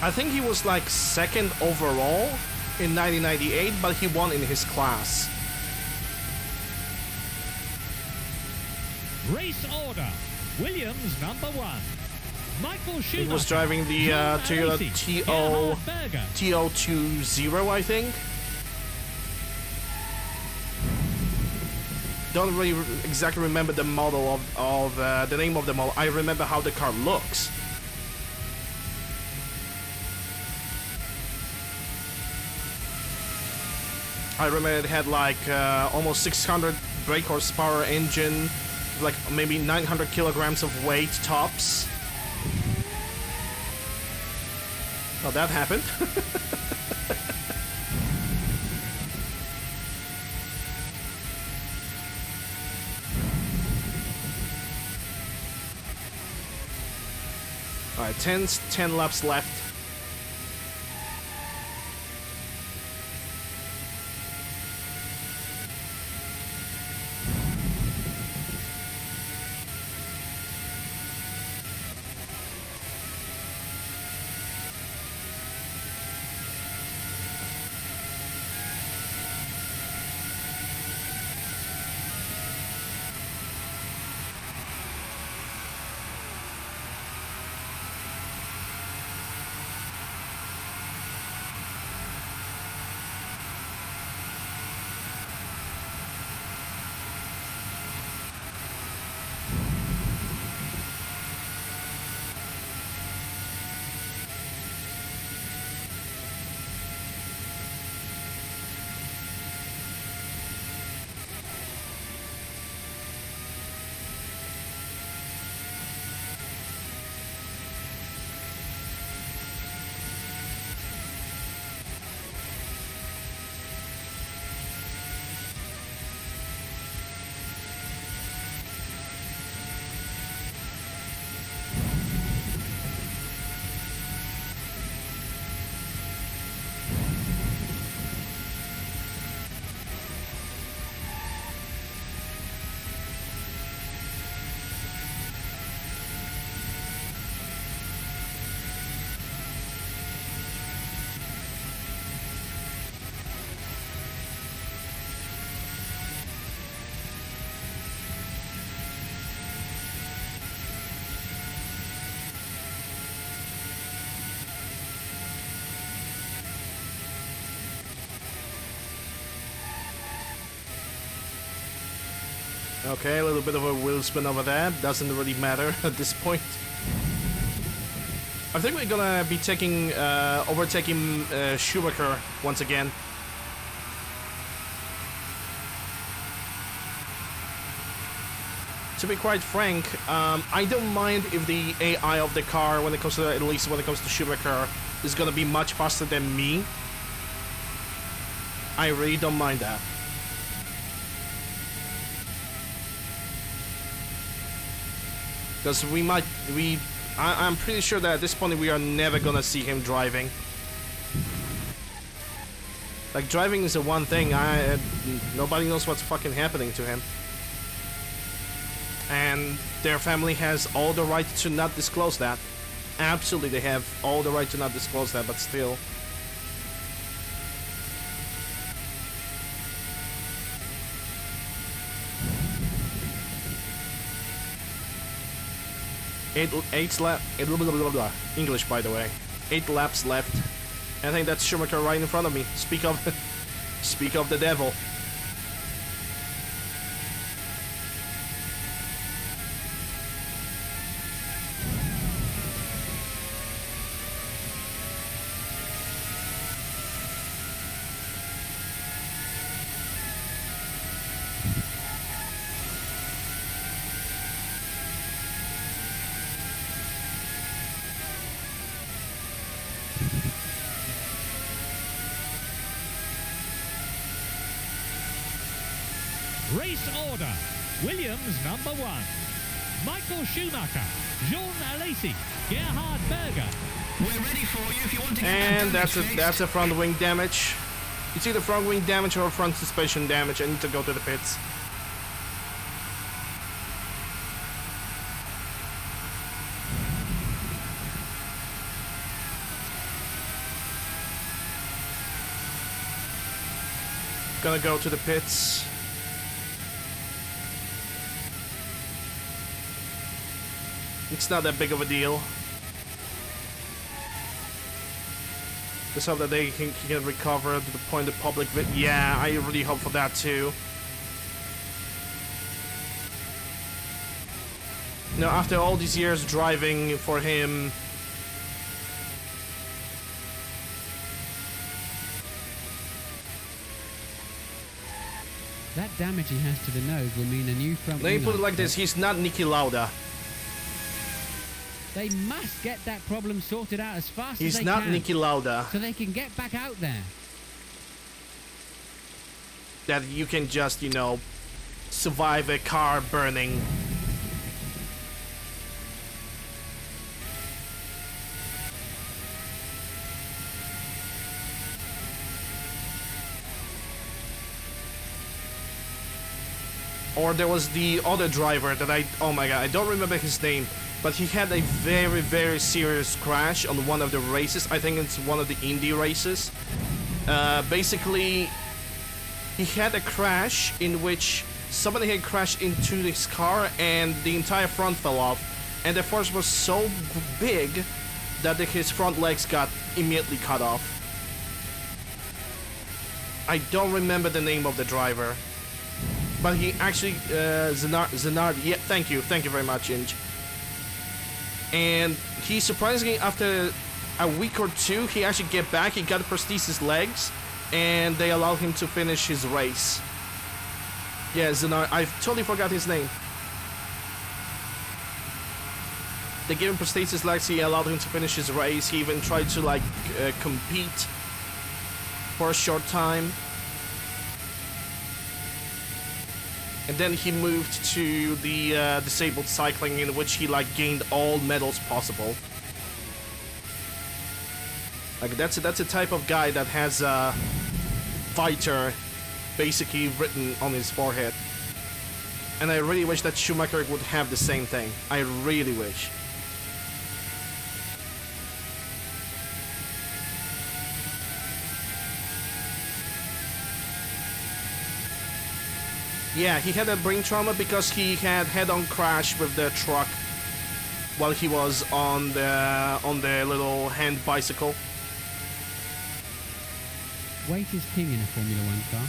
I think he was like second overall in 1998, but he won in his class. Race order. Williams number 1. Michael Schumacher. He was driving the Toyota TO20, I think. Don't really exactly remember the model of the name of the model. I remember how the car looks. I remember it had like almost 600 brake horsepower engine, like maybe 900 kilograms of weight tops. Well, that happened. Alright, 10 laps left. Okay, a little bit of a wheel spin over there. Doesn't really matter at this point. I think we're gonna be overtaking Schumacher once again. To be quite frank, I don't mind if the AI of the car, when it comes to, at least when it comes to Schumacher, is gonna be much faster than me. I really don't mind that. Because I'm pretty sure that at this point we are never gonna see him driving. Like, driving is the one thing, nobody knows what's fucking happening to him. And their family has all the right to not disclose that. Absolutely, they have all the right to not disclose that, but still. English, by the way. 8 laps left. I think that's Schumacher right in front of me. Speak of the devil. Race order. Williams number 1. Michael Schumacher. Jean Alesi. Gerhard Berger. We're ready for you if you want to get And that that's a front wing damage. It's either front wing damage or front suspension damage. I need to go to the pits. Gonna go to the pits. It's not that big of a deal. Just hope that they can recover to the point of public. Yeah, I really hope for that too. You know, after all these years driving for him, That damage he has to the nose will mean a new front let me wing put it arch, like this: but he's not Niki Lauda. they must get that problem sorted out as fast as He's they not can, Niki Lauda. so they can get back out there. That you can just, you know, survive a car burning. Or there was the other driver that oh my god, I don't remember his name, but he had a very, very serious crash on one of the races. I think it's one of the Indy races. Basically, he had a crash in which somebody had crashed into his car and the entire front fell off. And the force was so big that his front legs got immediately cut off. I don't remember the name of the driver. But he actually, Zenard, yeah, thank you very much, Inge. And he surprisingly, after a week or two, he actually get back, he got prosthesis legs, and they allowed him to finish his race. Yeah, Zenard, I totally forgot his name. They gave him prosthesis legs, he allowed him to finish his race, he even tried to, like, compete for a short time. And then he moved to the disabled cycling, in which he like gained all medals possible. Like that's a type of guy that has a fighter basically written on his forehead. And I really wish that Schumacher would have the same thing. I really wish. Yeah, he had a brain trauma because he had head-on crash with the truck while he was on the little hand bicycle. Weight is king in a Formula 1 car.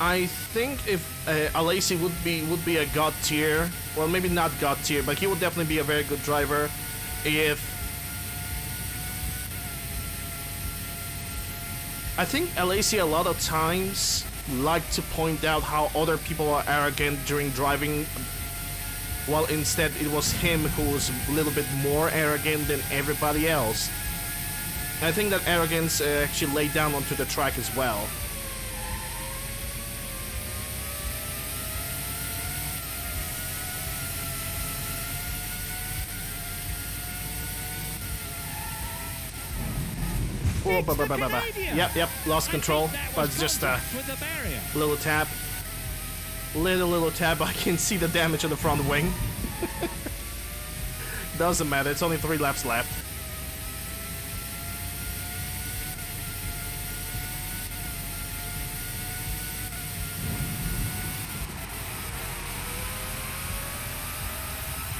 I think if Alesi would be a god tier, well, maybe not god tier, but he would definitely be a very good driver if... I think Alesi a lot of times like to point out how other people are arrogant during driving, while instead it was him who was a little bit more arrogant than everybody else. And I think that arrogance actually laid down onto the track as well. Oh, Yep, lost control, but it's just a little tap. Little tap, I can see the damage on the front wing. Doesn't matter, it's only 3 laps left.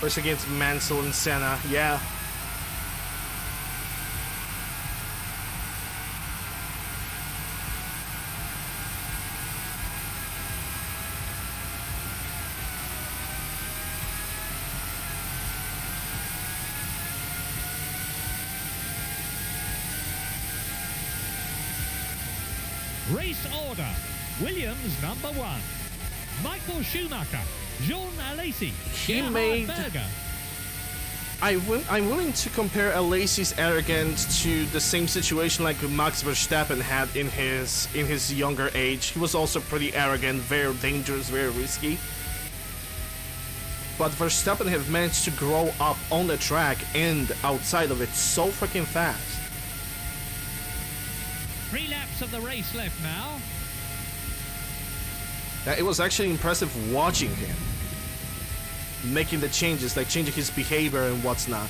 First against Mansell and Senna, yeah. Race order. Williams number 1. Michael Schumacher. Jean Alesi. He made... Berger. I'm willing to compare Alesi's arrogance to the same situation like Max Verstappen had in his younger age. He was also pretty arrogant, very dangerous, very risky. But Verstappen has managed to grow up on the track and outside of it so freaking fast. 3 laps of the race left now. It was actually impressive watching him making the changes, like changing his behavior and what's not.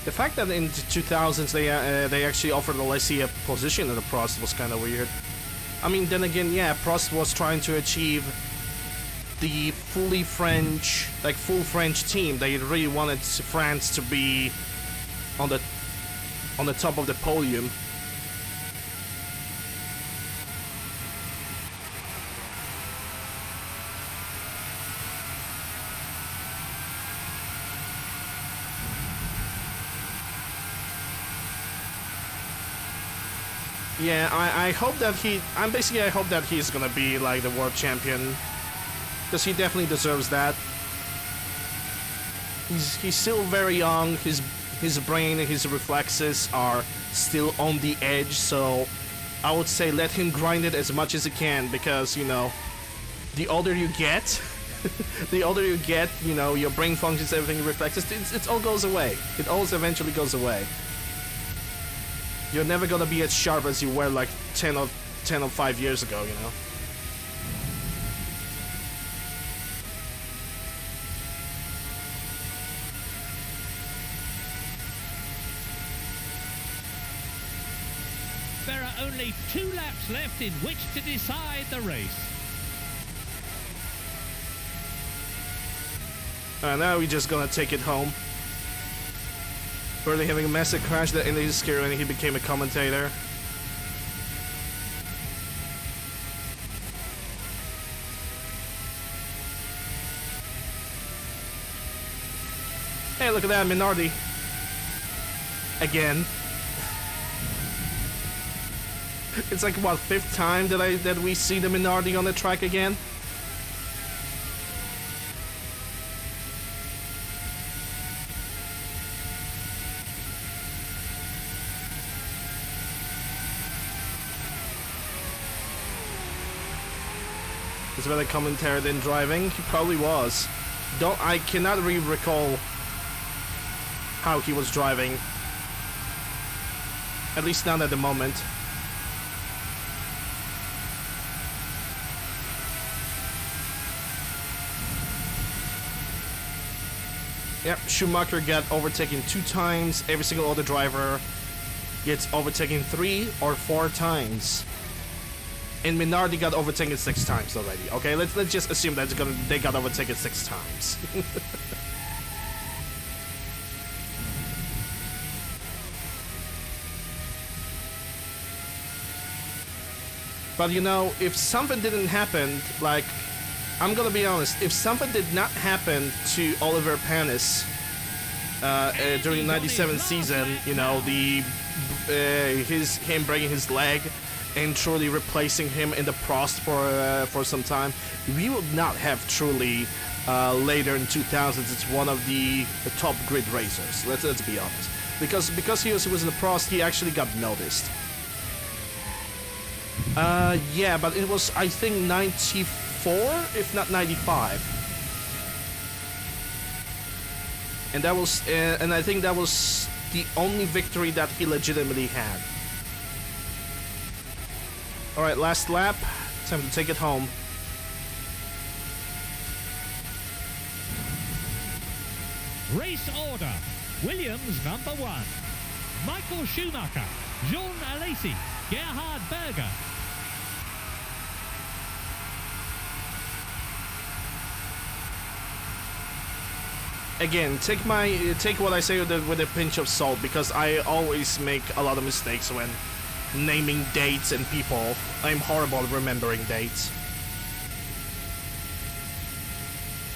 The fact that in the 2000s they actually offered Alesi a position in the Prost was kind of weird. I mean, then again, yeah, Prost was trying to achieve the fully French, like full French team. They really wanted France to be on the top of the podium. Yeah, I hope that I hope that he's gonna be like the world champion, because he definitely deserves that. He's still very young. His brain and his reflexes are still on the edge, so I would say let him grind it as much as he can, because, you know, the older you get, you know, your brain functions, everything, reflexes, it all goes away. It always eventually goes away. You're never gonna be as sharp as you were like 10 or 5 years ago, you know. There are only 2 laps left in which to decide the race. Now we're just gonna take it home. Barely having a massive crash that ended his career and he became a commentator. Hey, look at that, Minardi. Again. It's like, what, 5th time that we see the Minardi on the track again? Is whether commentary than driving? He probably was. I cannot really recall how he was driving. At least not at the moment. Yep, Schumacher got overtaken 2 times. Every single other driver gets overtaken 3 or 4 times. and Minardi got overtaken 6 times already. Okay, let's just assume that they got overtaken 6 times. But you know, if something didn't happen, like, I'm gonna be honest, if something did not happen to Oliver Panis during the 97 season, you know, him breaking his leg and truly replacing him in the Prost for some time, we would not have truly later in 2000s. It's one of the top grid racers. Let's be honest, because he was in the Prost, he actually got noticed. Yeah, but it was, I think, 94, if not 95. And that was, and I think that was the only victory that he legitimately had. Alright, last lap. Time to take it home. Race order. Williams number 1. Michael Schumacher. Jean Alesi. Gerhard Berger. Again, take what I say with a pinch of salt, because I always make a lot of mistakes when naming dates and people. I'm horrible at remembering dates.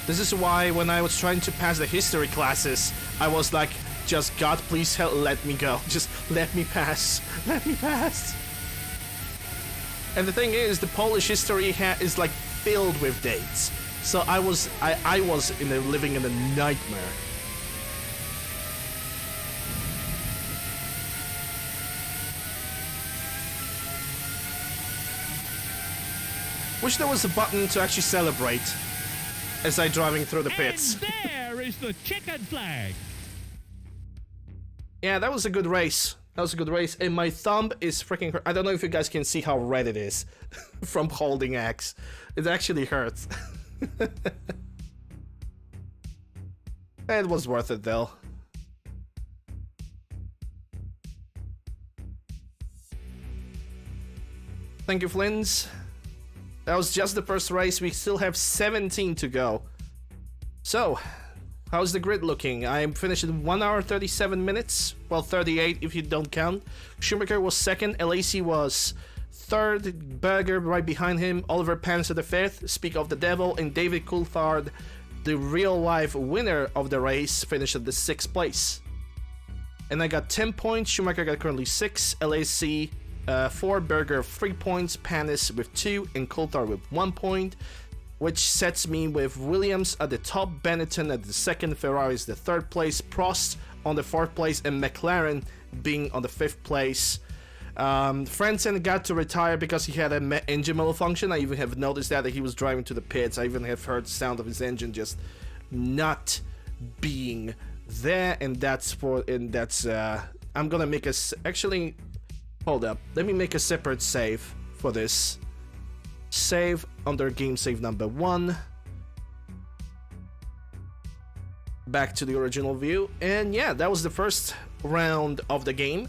This is why when I was trying to pass the history classes, I was like, just God, please let me go. Just let me pass. Let me pass. And the thing is, the Polish history is like filled with dates. So I was living in a nightmare. Wish there was a button to actually celebrate as I driving through the pits. And there is the checkered flag. Yeah, that was a good race. That was a good race. And my thumb is freaking hurt. I don't know if you guys can see how red it is from holding X. It actually hurts. It was worth it though. Thank you, Flins. That was just the first race. We still have 17 to go. So, how's the grid looking? I'm finished in 1 hour 37 minutes. Well, 38 if you don't count. Schumacher was second. Alesi was third. Berger right behind him. Oliver Panis the fifth. Speak of the devil. And David Coulthard, the real-life winner of the race, finished at the 6th place. And I got 10 points. Schumacher got currently 6. Alesi 4. Berger 3 points. Panis with 2. And Coulthard with 1 point. Which sets me with Williams at the top, Benetton at the 2nd, Ferrari's the 3rd place, Prost on the 4th place, and McLaren being on the 5th place. Frentzen got to retire because he had an engine malfunction. I even have noticed that he was driving to the pits. I even have heard the sound of his engine just not being there, and that's I'm gonna make a actually hold up. Let me make a separate save for this. Save under game save number 1. Back to the original view, and yeah, that was the first round of the game.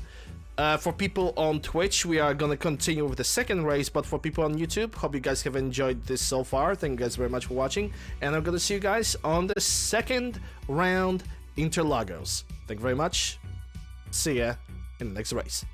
For people on Twitch, we are gonna continue with the second race, but for people on YouTube, hope you guys have enjoyed this so far. Thank you guys very much for watching, and I'm gonna see you guys on the second round Interlagos. Thank you very much. See ya in the next race.